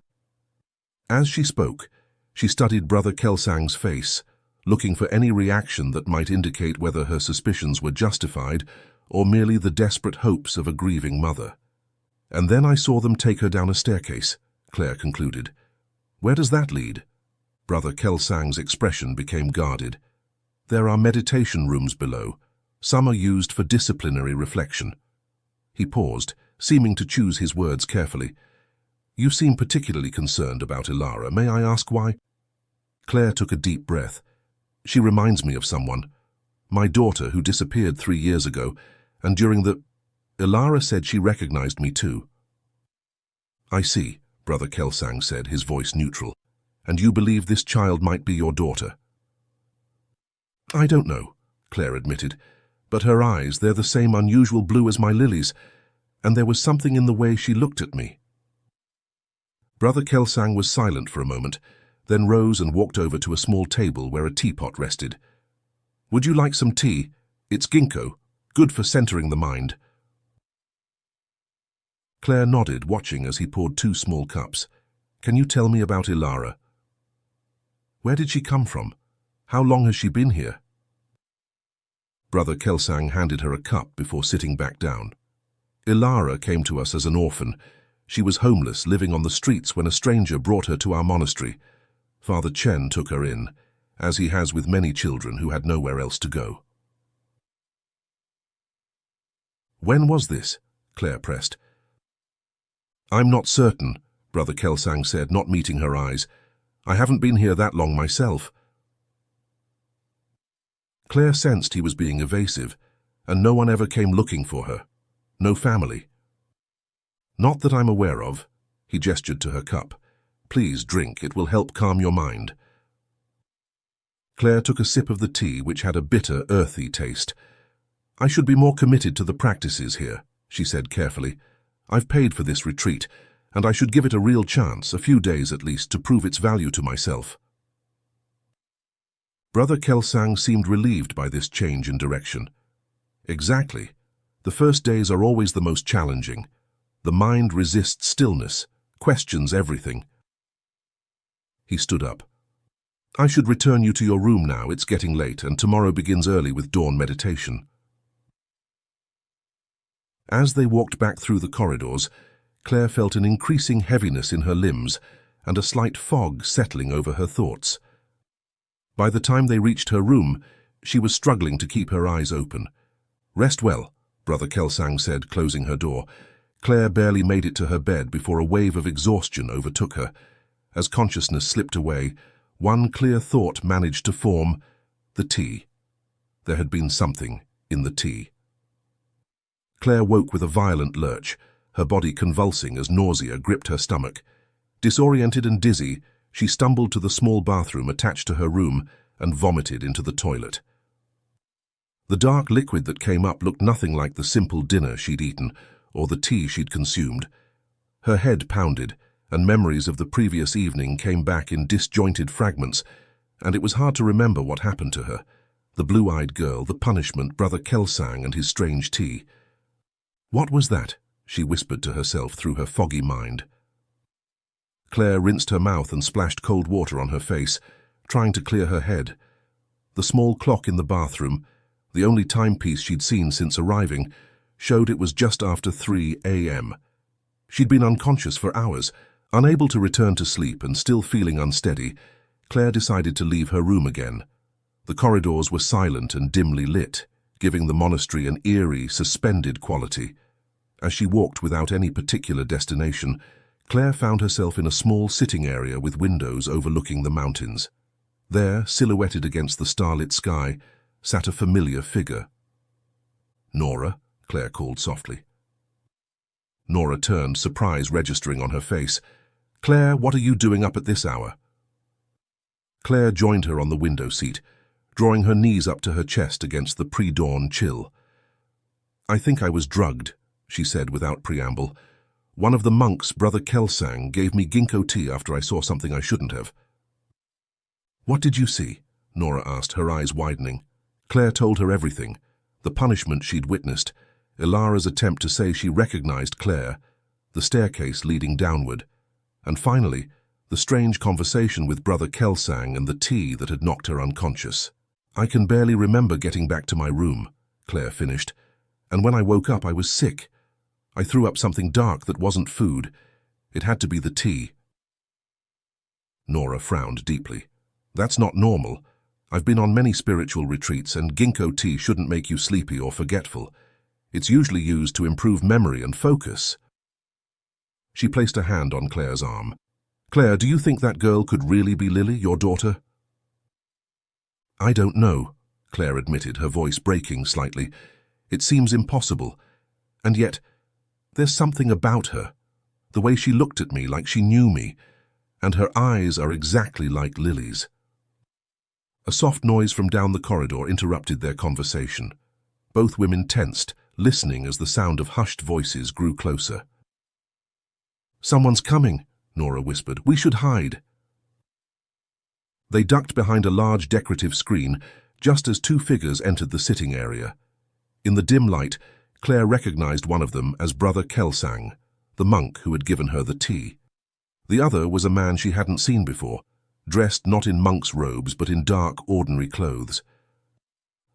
As she spoke, she studied Brother Kelsang's face, looking for any reaction that might indicate whether her suspicions were justified or merely the desperate hopes of a grieving mother. "And then I saw them take her down a staircase," Claire concluded. "Where does that lead?" Brother Kelsang's expression became guarded. "There are meditation rooms below. Some are used for disciplinary reflection." He paused, seeming to choose his words carefully. "You seem particularly concerned about Ilara. May I ask why?" Claire took a deep breath. "She reminds me of someone. My daughter, who disappeared 3 years ago, and during the... Ilara said she recognized me too." "I see," Brother Kelsang said, his voice neutral. "And you believe this child might be your daughter?" "I don't know," Claire admitted. "But her eyes, they're the same unusual blue as my Lily's, and there was something in the way she looked at me." Brother Kelsang was silent for a moment, then rose and walked over to a small table where a teapot rested. "Would you like some tea? It's ginkgo, good for centering the mind." Claire nodded, watching as he poured 2 small cups. "Can you tell me about Ilara? Where did she come from? How long has she been here?" Brother Kelsang handed her a cup before sitting back down. "Ilara came to us as an orphan. She was homeless, living on the streets when a stranger brought her to our monastery. Father Chen took her in, as he has with many children who had nowhere else to go." "When was this?" Claire pressed. "I'm not certain," Brother Kelsang said, not meeting her eyes. "I haven't been here that long myself." Claire sensed he was being evasive, and no one ever came looking for her. No family. "Not that I'm aware of." He gestured to her cup. "Please drink, it will help calm your mind." Claire took a sip of the tea, which had a bitter, earthy taste. "I should be more committed to the practices here," she said carefully. "I've paid for this retreat, and I should give it a real chance, a few days at least, to prove its value to myself." Brother Kelsang seemed relieved by this change in direction. "Exactly. The first days are always the most challenging. The mind resists stillness, questions everything." He stood up. "I should return you to your room now. It's getting late, and tomorrow begins early with dawn meditation." As they walked back through the corridors, Claire felt an increasing heaviness in her limbs and a slight fog settling over her thoughts. By the time they reached her room, she was struggling to keep her eyes open. "Rest well," Brother Kelsang said, closing her door. Claire barely made it to her bed before a wave of exhaustion overtook her. As consciousness slipped away, one clear thought managed to form: the tea. There had been something in the tea. Claire woke with a violent lurch, her body convulsing as nausea gripped her stomach. Disoriented and dizzy, she stumbled to the small bathroom attached to her room and vomited into the toilet. The dark liquid that came up looked nothing like the simple dinner she'd eaten or the tea she'd consumed. Her head pounded, and memories of the previous evening came back in disjointed fragments, and it was hard to remember what happened to her. The blue-eyed girl, the punishment, Brother Kelsang and his strange tea. "What was that?" she whispered to herself through her foggy mind. Claire rinsed her mouth and splashed cold water on her face, trying to clear her head. The small clock in the bathroom, the only timepiece she'd seen since arriving, showed it was just after 3 a.m. She'd been unconscious for hours. Unable to return to sleep and still feeling unsteady, Claire decided to leave her room again. The corridors were silent and dimly lit, giving the monastery an eerie, suspended quality. As she walked without any particular destination, Claire found herself in a small sitting area with windows overlooking the mountains. There, silhouetted against the starlit sky, sat a familiar figure. "Nora," Claire called softly. Nora turned, surprise registering on her face. "Claire, what are you doing up at this hour?" Claire joined her on the window seat, drawing her knees up to her chest against the pre-dawn chill. "I think I was drugged," she said without preamble. "One of the monks, Brother Kelsang, gave me ginkgo tea after I saw something I shouldn't have." "What did you see?" Nora asked, her eyes widening. Claire told her everything, the punishment she'd witnessed, Ilara's attempt to say she recognized Claire, the staircase leading downward, and finally, the strange conversation with Brother Kelsang and the tea that had knocked her unconscious. "I can barely remember getting back to my room," Claire finished, "and when I woke up I was sick. I threw up something dark that wasn't food. It had to be the tea." Nora frowned deeply. "That's not normal. I've been on many spiritual retreats, and ginkgo tea shouldn't make you sleepy or forgetful. It's usually used to improve memory and focus." She placed a hand on Claire's arm. "Claire, do you think that girl could really be Lily, your daughter?" "I don't know," Claire admitted, her voice breaking slightly. "It seems impossible. And yet, there's something about her. The way she looked at me like she knew me, and her eyes are exactly like Lily's." A soft noise from down the corridor interrupted their conversation. Both women tensed, listening as the sound of hushed voices grew closer. "Someone's coming," Nora whispered. "We should hide." They ducked behind a large decorative screen just as two figures entered the sitting area. In the dim light, Claire recognized one of them as Brother Kelsang, the monk who had given her the tea. The other was a man she hadn't seen before, dressed not in monk's robes but in dark, ordinary clothes.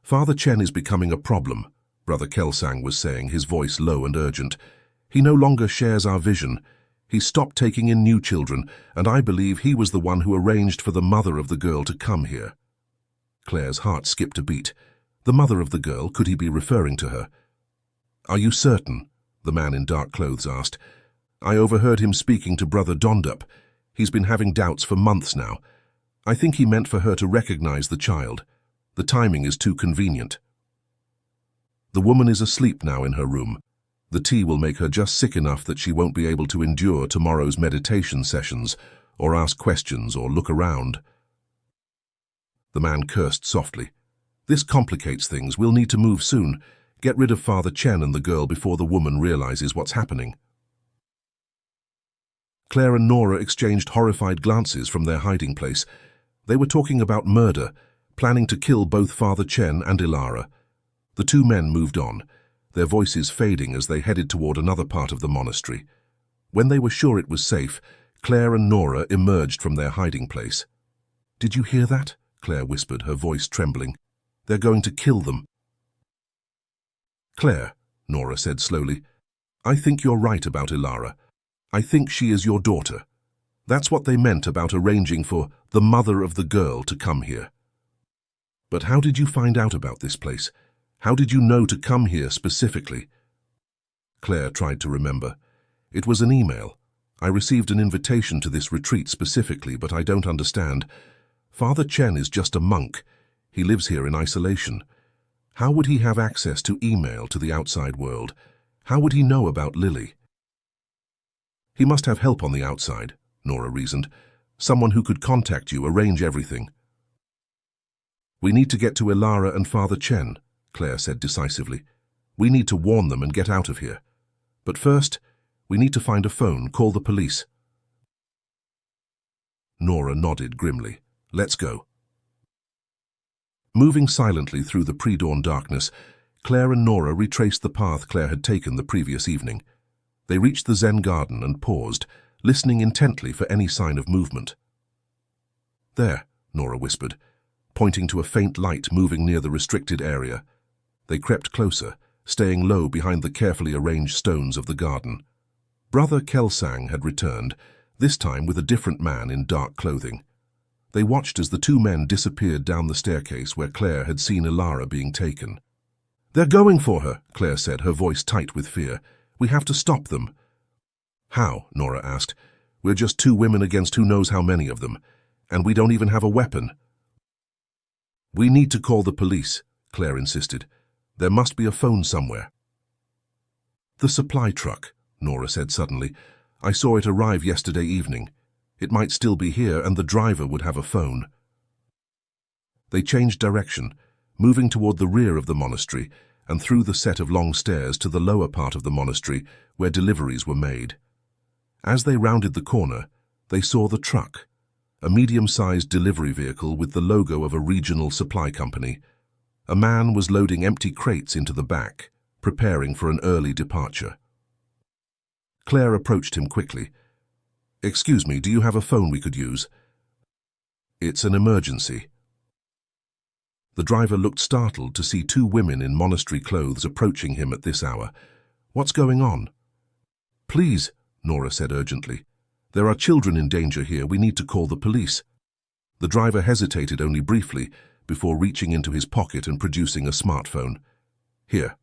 "Father Chen is becoming a problem," Brother Kelsang was saying, his voice low and urgent. "He no longer shares our vision. He stopped taking in new children, and I believe he was the one who arranged for the mother of the girl to come here." Claire's heart skipped a beat. The mother of the girl, could he be referring to her? "Are you certain?" the man in dark clothes asked. "I overheard him speaking to Brother Dondup. He's been having doubts for months now. I think he meant for her to recognize the child. The timing is too convenient." "The woman is asleep now in her room. The tea will make her just sick enough that she won't be able to endure tomorrow's meditation sessions, or ask questions, or look around." The man cursed softly. "This complicates things. We'll need to move soon. Get rid of Father Chen and the girl before the woman realizes what's happening." Claire and Nora exchanged horrified glances from their hiding place. They were talking about murder, planning to kill both Father Chen and Ilara. The two men moved on, their voices fading as they headed toward another part of the monastery. When they were sure it was safe, Claire and Nora emerged from their hiding place. "Did you hear that?" Claire whispered, her voice trembling. "They're going to kill them." "Claire," Nora said slowly, "I think you're right about Ilara. I think she is your daughter. That's what they meant about arranging for the mother of the girl to come here." "But how did you find out about this place? How did you know to come here specifically?" Claire tried to remember. "It was an email. I received an invitation to this retreat specifically, but I don't understand. Father Chen is just a monk. He lives here in isolation. How would he have access to email to the outside world? How would he know about Lily?" "He must have help on the outside," Nora reasoned. "Someone who could contact you, arrange everything." "We need to get to Ilara and Father Chen," Claire said decisively. "We need to warn them and get out of here. But first, we need to find a phone, call the police." Nora nodded grimly. "Let's go." Moving silently through the pre-dawn darkness, Claire and Nora retraced the path Claire had taken the previous evening. They reached the Zen garden and paused, listening intently for any sign of movement. "There," Nora whispered, pointing to a faint light moving near the restricted area. They crept closer, staying low behind the carefully arranged stones of the garden. Brother Kelsang had returned, this time with a different man in dark clothing. They watched as the two men disappeared down the staircase where Claire had seen Ilara being taken. "They're going for her," Claire said, her voice tight with fear. "We have to stop them." "How?" Nora asked. "We're just two women against who knows how many of them, and we don't even have a weapon." "We need to call the police," Claire insisted. "There must be a phone somewhere." "The supply truck," Nora said suddenly. "I saw it arrive yesterday evening. It might still be here, and the driver would have a phone." They changed direction, moving toward the rear of the monastery and through the set of long stairs to the lower part of the monastery where deliveries were made. As they rounded the corner, they saw the truck, a medium-sized delivery vehicle with the logo of a regional supply company. A man was loading empty crates into the back, preparing for an early departure. Claire approached him quickly. "Excuse me, do you have a phone we could use?" "It's an emergency." The driver looked startled to see two women in monastery clothes approaching him at this hour. "What's going on?" "Please," Nora said urgently. "There are children in danger here. We need to call the police." The driver hesitated only briefly before reaching into his pocket and producing a smartphone. "Here,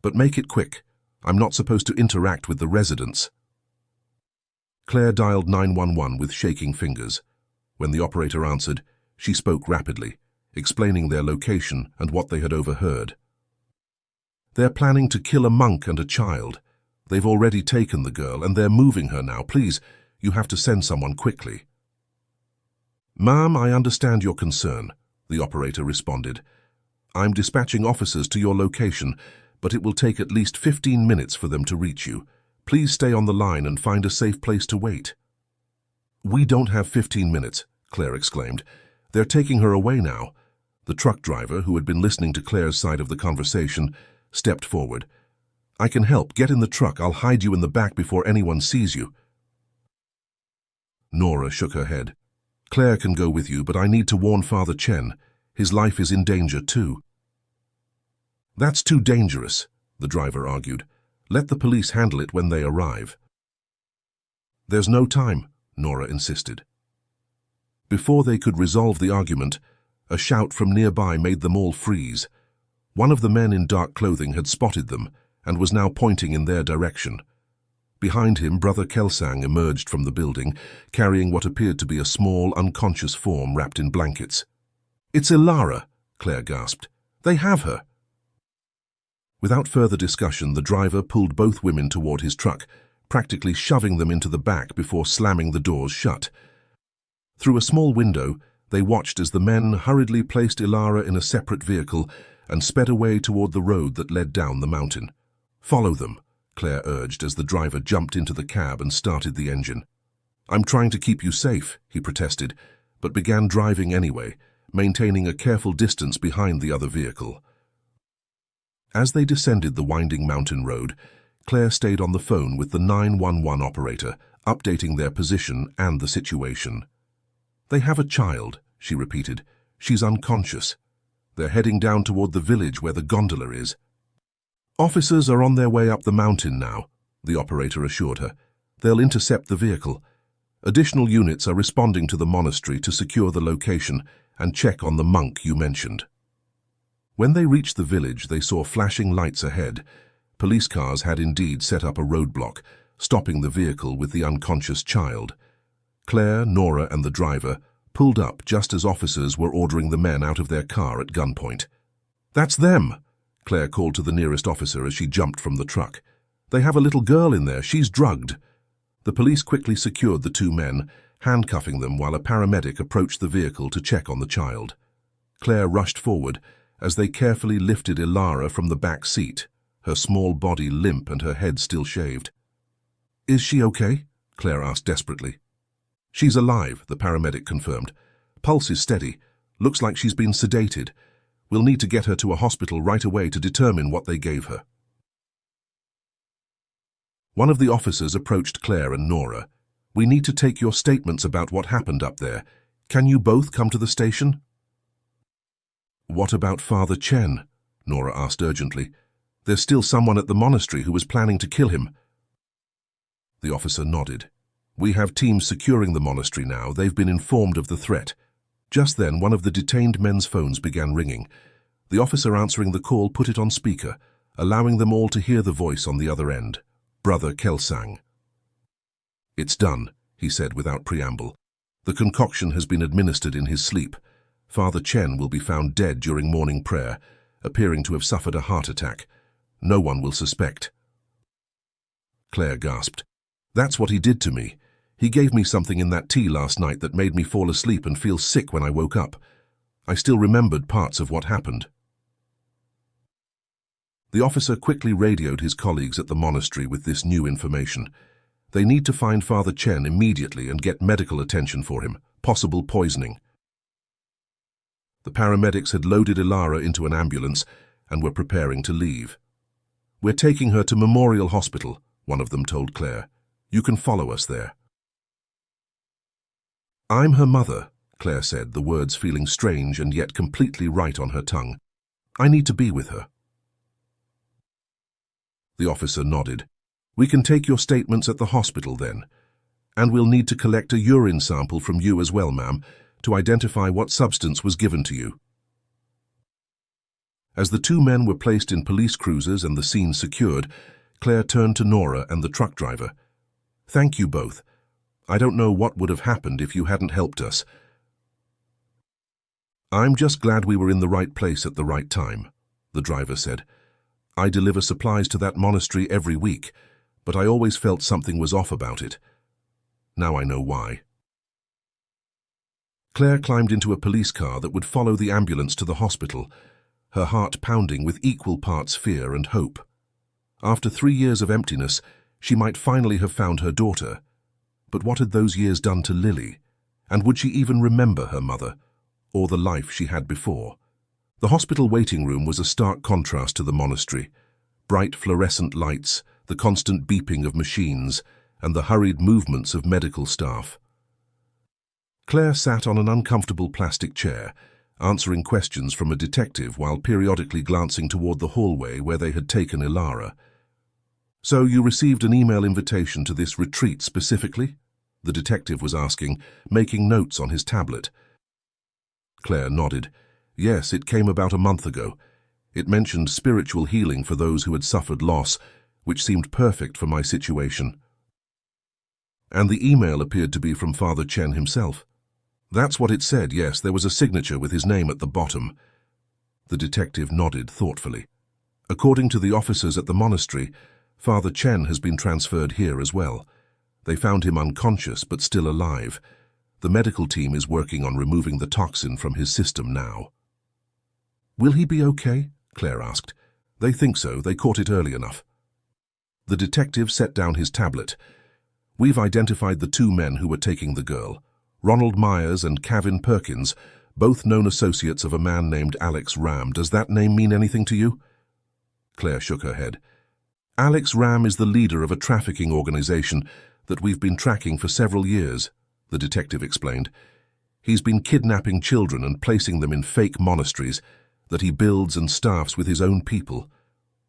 but make it quick. I'm not supposed to interact with the residents." Claire dialed 911 with shaking fingers. When the operator answered, she spoke rapidly, explaining their location and what they had overheard. "They're planning to kill a monk and a child. They've already taken the girl, and they're moving her now. Please, you have to send someone quickly." "Ma'am, I understand your concern," the operator responded. "I'm dispatching officers to your location, but it will take at least 15 minutes for them to reach you. Please stay on the line and find a safe place to wait." "We don't have 15 minutes," Claire exclaimed. "They're taking her away now." The truck driver, who had been listening to Claire's side of the conversation, stepped forward. "I can help. Get in the truck. I'll hide you in the back before anyone sees you." Nora shook her head. "Claire can go with you, but I need to warn Father Chen. His life is in danger too." "That's too dangerous," the driver argued. "Let the police handle it when they arrive." "There's no time," Nora insisted. Before they could resolve the argument, a shout from nearby made them all freeze. One of the men in dark clothing had spotted them and was now pointing in their direction. Behind him, Brother Kelsang emerged from the building, carrying what appeared to be a small, unconscious form wrapped in blankets. "It's Ilara," Claire gasped. "They have her." Without further discussion, the driver pulled both women toward his truck, practically shoving them into the back before slamming the doors shut. Through a small window, They watched as the men hurriedly placed Ilara in a separate vehicle and sped away toward the road that led down the mountain. "Follow them," Claire urged as the driver jumped into the cab and started the engine. "I'm trying to keep you safe," he protested, but began driving anyway, maintaining a careful distance behind the other vehicle. As they descended the winding mountain road, Claire stayed on the phone with the 911 operator, updating their position and the situation. "They have a child," she repeated. "She's unconscious. They're heading down toward the village where the gondola is." "Officers are on their way up the mountain now," the operator assured her. "They'll intercept the vehicle. Additional units are responding to the monastery to secure the location and check on the monk you mentioned." When they reached the village, they saw flashing lights ahead. Police cars had indeed set up a roadblock, stopping the vehicle with the unconscious child. Claire, Nora, and the driver pulled up just as officers were ordering the men out of their car at gunpoint. "That's them," Claire called to the nearest officer as she jumped from the truck. "They have a little girl in there. She's drugged." The police quickly secured the two men, handcuffing them while a paramedic approached the vehicle to check on the child. Claire rushed forward as they carefully lifted Ilara from the back seat, her small body limp and her head still shaved. "Is she okay?" Claire asked desperately. "She's alive," the paramedic confirmed. "Pulse is steady. Looks like she's been sedated. We'll need to get her to a hospital right away to determine what they gave her." One of the officers approached Claire and Nora. "We need to take your statements about what happened up there. Can you both come to the station?" "What about Father Chen?" Nora asked urgently. "There's still someone at the monastery who was planning to kill him." The officer nodded. "We have teams securing the monastery now. They've been informed of the threat." Just then, one of the detained men's phones began ringing. The officer answering the call put it on speaker, allowing them all to hear the voice on the other end. Brother Kelsang. "It's done," he said without preamble. "The concoction has been administered in his sleep. Father Chen will be found dead during morning prayer, appearing to have suffered a heart attack. No one will suspect." Claire gasped. "That's what he did to me. He gave me something in that tea last night that made me fall asleep and feel sick when I woke up. I still remembered parts of what happened." The officer quickly radioed his colleagues at the monastery with this new information. They need to find Father Chen immediately and get medical attention for him, possible poisoning. The paramedics had loaded Ilara into an ambulance and were preparing to leave. "We're taking her to Memorial Hospital," one of them told Claire. "You can follow us there." "I'm her mother," Claire said, the words feeling strange and yet completely right on her tongue. "I need to be with her." The officer nodded. "We can take your statements at the hospital then. And we'll need to collect a urine sample from you as well, ma'am, to identify what substance was given to you." As the two men were placed in police cruisers and the scene secured, Claire turned to Nora and the truck driver. "Thank you both. I don't know what would have happened if you hadn't helped us." "I'm just glad we were in the right place at the right time," the driver said. "I deliver supplies to that monastery every week, but I always felt something was off about it. Now I know why." Claire climbed into a police car that would follow the ambulance to the hospital, her heart pounding with equal parts fear and hope. After 3 years of emptiness, she might finally have found her daughter. But what had those years done to Lily? And would she even remember her mother, or the life she had before? The hospital waiting room was a stark contrast to the monastery. Bright fluorescent lights, the constant beeping of machines, and the hurried movements of medical staff. Claire sat on an uncomfortable plastic chair, answering questions from a detective while periodically glancing toward the hallway where they had taken Ilara. "So you received an email invitation to this retreat specifically?" the detective was asking, making notes on his tablet. Claire nodded. "Yes, it came about a month ago. It mentioned spiritual healing for those who had suffered loss, which seemed perfect for my situation." "And the email appeared to be from Father Chen himself?" "That's what it said, yes. There was a signature with his name at the bottom." The detective nodded thoughtfully. "According to the officers at the monastery, Father Chen has been transferred here as well. They found him unconscious but still alive. The medical team is working on removing the toxin from his system now. Will he be okay? Claire asked. They think so. They caught it early enough. The detective set down his tablet. We've identified the two men who were taking the girl, Ronald Myers and Kevin Perkins, both known associates of a man named Alex Ram. Does that name mean anything to you? Claire shook her head. Alex Ram is the leader of a trafficking organization that we've been tracking for several years, the detective explained. He's been kidnapping children and placing them in fake monasteries that he builds and staffs with his own people.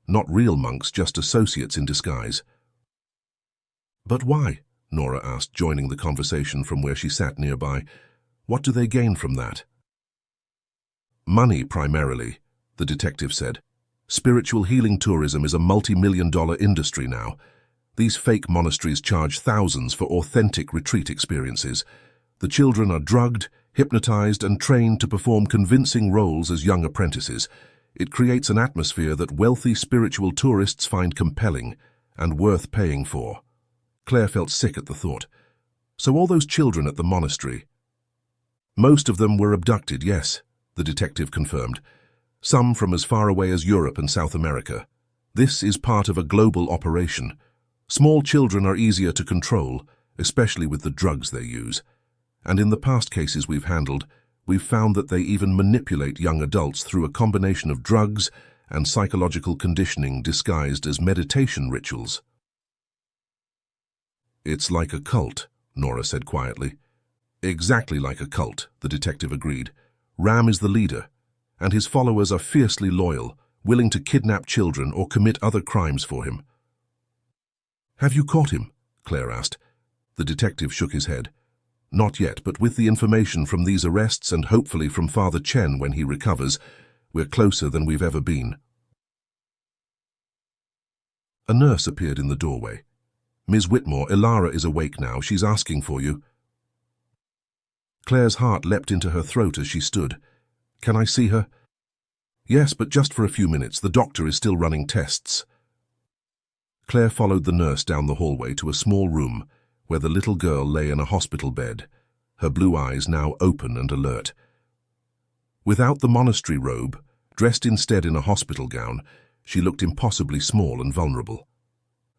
Not real monks, just associates in disguise. But why? Nora asked, joining the conversation from where she sat nearby. What do they gain from that? Money, primarily, the detective said. Spiritual healing tourism is a multi-million-dollar industry now. These fake monasteries charge thousands for authentic retreat experiences. The children are drugged, hypnotized, and trained to perform convincing roles as young apprentices. It creates an atmosphere that wealthy spiritual tourists find compelling and worth paying for. Claire felt sick at the thought. So all those children at the monastery? Most of them were abducted, yes, the detective confirmed. Some from as far away as Europe and South America. This is part of a global operation. Small children are easier to control, especially with the drugs they use. And in the past cases we've handled, we've found that they even manipulate young adults through a combination of drugs and psychological conditioning disguised as meditation rituals. It's like a cult, Nora said quietly. Exactly like a cult, the detective agreed. Ram is the leader, and his followers are fiercely loyal, willing to kidnap children or commit other crimes for him. Have you caught him? Claire asked. The detective shook his head. Not yet, but with the information from these arrests and hopefully from Father Chen when he recovers, we're closer than we've ever been. A nurse appeared in the doorway. Ms. Whitmore, Ilara is awake now. She's asking for you. Claire's heart leapt into her throat as she stood. Can I see her? Yes, but just for a few minutes. The doctor is still running tests. Claire followed the nurse down the hallway to a small room where the little girl lay in a hospital bed, her blue eyes now open and alert. Without the monastery robe, dressed instead in a hospital gown, she looked impossibly small and vulnerable.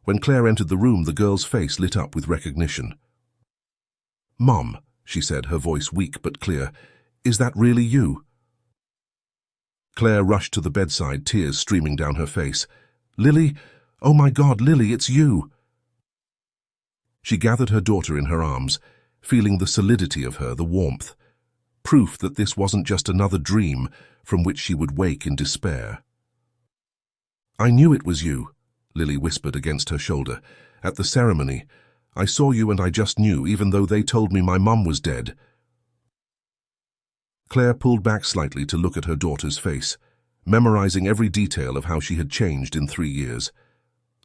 When Claire entered the room, the girl's face lit up with recognition. Mom, she said, her voice weak but clear, is that really you? Claire rushed to the bedside, tears streaming down her face. Lily, oh my God, Lily, it's you! She gathered her daughter in her arms, feeling the solidity of her, the warmth. Proof that this wasn't just another dream from which she would wake in despair. I knew it was you, Lily whispered against her shoulder. At the ceremony, I saw you and I just knew, even though they told me my mum was dead. Claire pulled back slightly to look at her daughter's face, memorizing every detail of how she had changed in 3 years.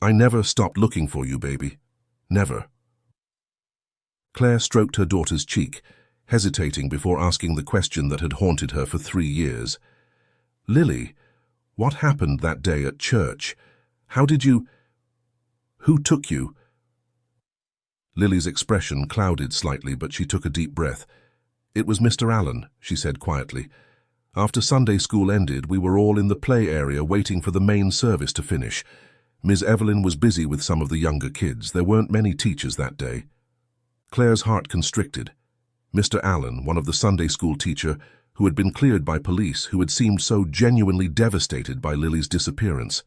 I never stopped looking for you, baby. Never. Claire stroked her daughter's cheek, hesitating before asking the question that had haunted her for 3 years. Lily, what happened that day at church? How did you... Who took you? Lily's expression clouded slightly, but she took a deep breath. It was Mr. Allen, she said quietly. After Sunday school ended, we were all in the play area waiting for the main service to finish. Ms. Evelyn was busy with some of the younger kids. There weren't many teachers that day. Claire's heart constricted. Mr. Allen, one of the Sunday school teacher, who had been cleared by police, who had seemed so genuinely devastated by Lily's disappearance.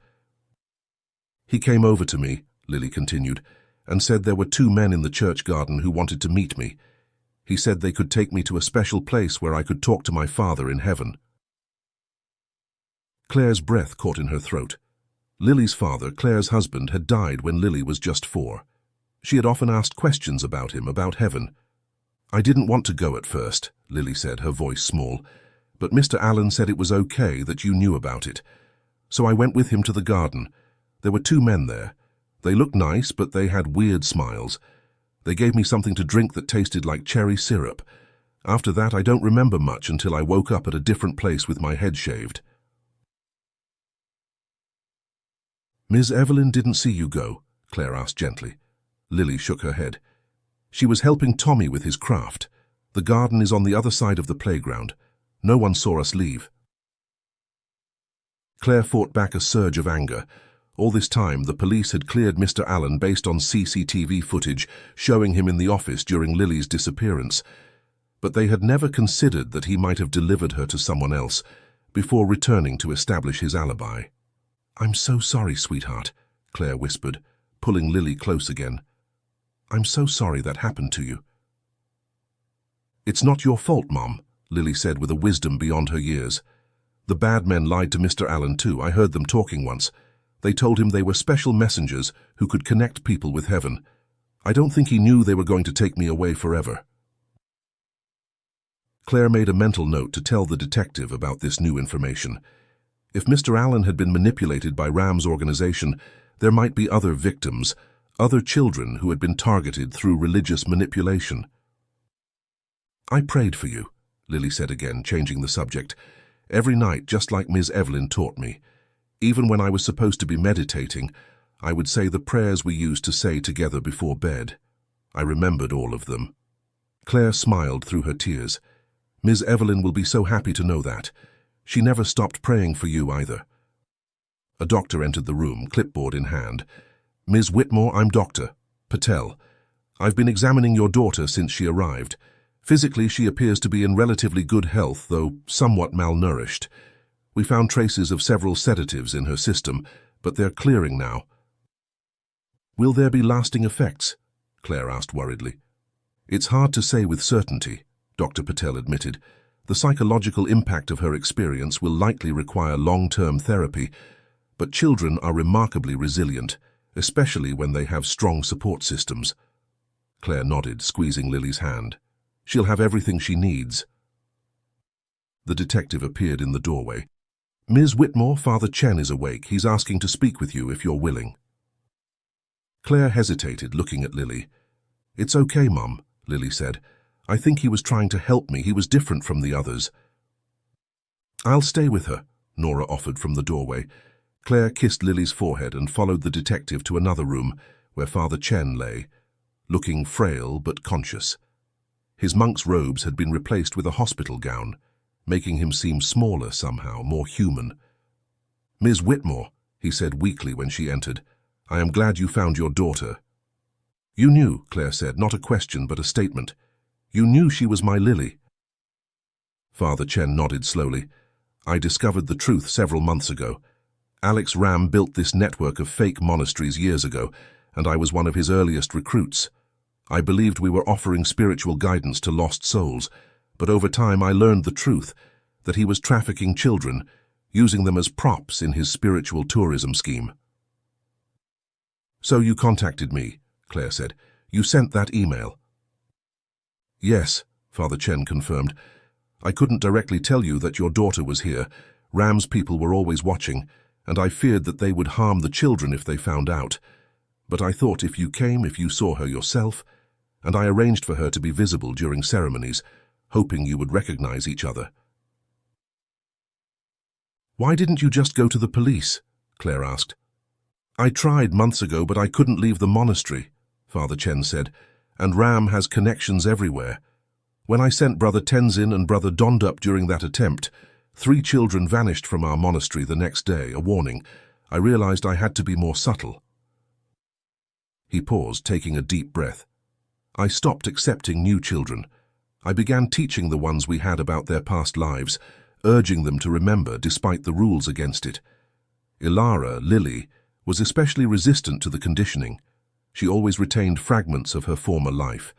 He came over to me, Lily continued, and said there were 2 men in the church garden who wanted to meet me. He said they could take me to a special place where I could talk to my father in heaven. Claire's breath caught in her throat. Lily's father, Claire's husband, had died when Lily was just 4. She had often asked questions about him, about heaven. I didn't want to go at first, Lily said, her voice small, but Mr. Allen said it was okay that you knew about it. So I went with him to the garden. There were 2 men there. They looked nice, but they had weird smiles. They gave me something to drink that tasted like cherry syrup. After that, I don't remember much until I woke up at a different place with my head shaved. Ms. Evelyn didn't see you go, Claire asked gently. Lily shook her head. She was helping Tommy with his craft. The garden is on the other side of the playground. No one saw us leave. Claire fought back a surge of anger. All this time, the police had cleared Mr. Allen based on CCTV footage showing him in the office during Lily's disappearance. But they had never considered that he might have delivered her to someone else before returning to establish his alibi. "I'm so sorry, sweetheart," Claire whispered, pulling Lily close again. "I'm so sorry that happened to you." "It's not your fault, Mom," Lily said with a wisdom beyond her years. "The bad men lied to Mr. Allen too. I heard them talking once. They told him they were special messengers who could connect people with heaven. I don't think he knew they were going to take me away forever." Claire made a mental note to tell the detective about this new information. If Mr. Allen had been manipulated by Ram's organization, there might be other victims, other children who had been targeted through religious manipulation. "I prayed for you," Lily said again, changing the subject. "Every night, just like Ms. Evelyn taught me. Even when I was supposed to be meditating, I would say the prayers we used to say together before bed. I remembered all of them." Claire smiled through her tears. "Ms. Evelyn will be so happy to know that. She never stopped praying for you either." A doctor entered the room, clipboard in hand. "Ms. Whitmore, I'm Dr. Patel. I've been examining your daughter since she arrived. Physically, she appears to be in relatively good health, though somewhat malnourished. We found traces of several sedatives in her system, but they're clearing now." "Will there be lasting effects?" Claire asked worriedly. "It's hard to say with certainty," Dr. Patel admitted. "The psychological impact of her experience will likely require long-term therapy, but children are remarkably resilient, especially when they have strong support systems." Claire nodded, squeezing Lily's hand. "She'll have everything she needs." The detective appeared in the doorway. "Ms. Whitmore, Father Chen is awake. He's asking to speak with you if you're willing." Claire hesitated, looking at Lily. "It's okay, Mum," Lily said. "I think he was trying to help me. He was different from the others." "I'll stay with her," Nora offered from the doorway. Claire kissed Lily's forehead and followed the detective to another room where Father Chen lay, looking frail but conscious. His monk's robes had been replaced with a hospital gown, making him seem smaller somehow, more human. "Ms. Whitmore," he said weakly when she entered, "I am glad you found your daughter." "You knew," Claire said, not a question but a statement. "You knew she was my Lily." Father Chen nodded slowly. "I discovered the truth several months ago. Alex Ram built this network of fake monasteries years ago, and I was one of his earliest recruits. I believed we were offering spiritual guidance to lost souls, but over time I learned the truth, that he was trafficking children, using them as props in his spiritual tourism scheme." "So you contacted me," Claire said. "You sent that email." "Yes," Father Chen confirmed. "I couldn't directly tell you that your daughter was here. Ram's people were always watching, and I feared that they would harm the children if they found out. But I thought if you came, if you saw her yourself, and I arranged for her to be visible during ceremonies, hoping you would recognize each other." "Why didn't you just go to the police?" Claire asked. "I tried months ago, but I couldn't leave the monastery," Father Chen said, "and Ram has connections everywhere. When I sent Brother Tenzin and Brother Dondup during that attempt, 3 children vanished from our monastery the next day, a warning. I realized I had to be more subtle." He paused, taking a deep breath. "I stopped accepting new children. I began teaching the ones we had about their past lives, urging them to remember despite the rules against it. Ilara, Lily, was especially resistant to the conditioning. She always retained fragments of her former life.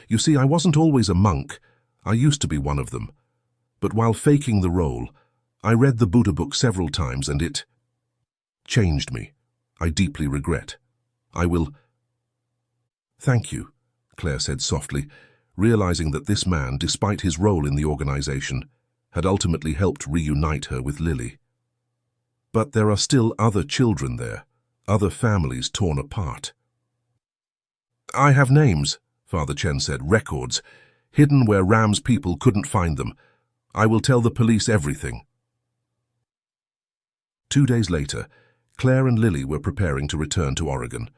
You see, I wasn't always a monk. I used to be one of them. But while faking the role, I read the Buddha book several times and it changed me. I deeply regret. I will—" "Thank you," Claire said softly, realizing that this man, despite his role in the organization, had ultimately helped reunite her with Lily. "But there are still other children there, other families torn apart." "I have names," Father Chen said, "records, hidden where Ram's people couldn't find them. I will tell the police everything." 2 days later, Claire and Lily were preparing to return to Oregon.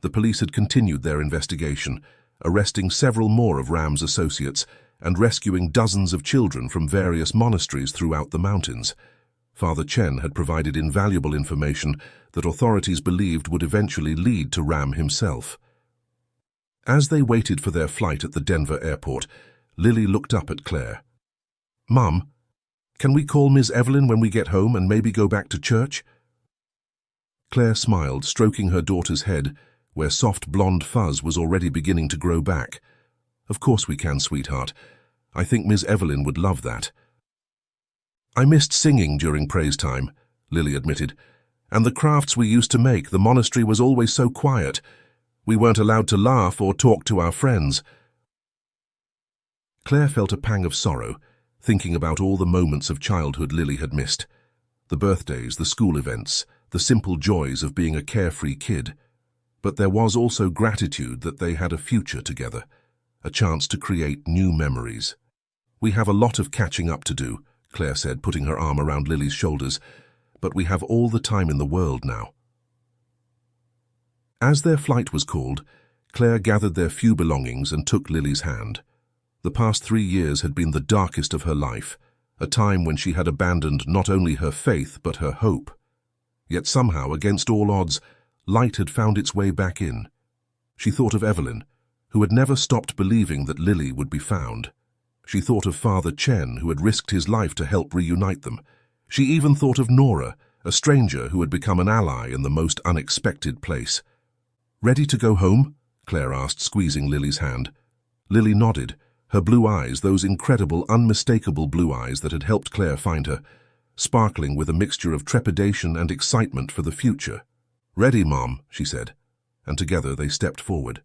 The police had continued their investigation, arresting several more of Ram's associates and rescuing dozens of children from various monasteries throughout the mountains. Father Chen had provided invaluable information that authorities believed would eventually lead to Ram himself. As they waited for their flight at the Denver airport, Lily looked up at Claire. "Mum, can we call Ms. Evelyn when we get home and maybe go back to church?" Claire smiled, stroking her daughter's head, where soft blonde fuzz was already beginning to grow back. "Of course we can, sweetheart. I think Ms. Evelyn would love that." "I missed singing during praise time," Lily admitted. "And the crafts we used to make. The monastery was always so quiet. We weren't allowed to laugh or talk to our friends." Claire felt a pang of sorrow, thinking about all the moments of childhood Lily had missed. The birthdays, the school events, the simple joys of being a carefree kid. But there was also gratitude that they had a future together, a chance to create new memories. "We have a lot of catching up to do," Claire said, putting her arm around Lily's shoulders, "but we have all the time in the world now." As their flight was called, Claire gathered their few belongings and took Lily's hand. The past 3 years had been the darkest of her life, a time when she had abandoned not only her faith but her hope. Yet somehow, against all odds, light had found its way back in. She thought of Evelyn, who had never stopped believing that Lily would be found. She thought of Father Chen, who had risked his life to help reunite them. She even thought of Nora, a stranger who had become an ally in the most unexpected place. "Ready to go home?" Claire asked, squeezing Lily's hand. Lily nodded, her blue eyes, those incredible, unmistakable blue eyes that had helped Claire find her, sparkling with a mixture of trepidation and excitement for the future. "Ready, Mom," she said, and together they stepped forward.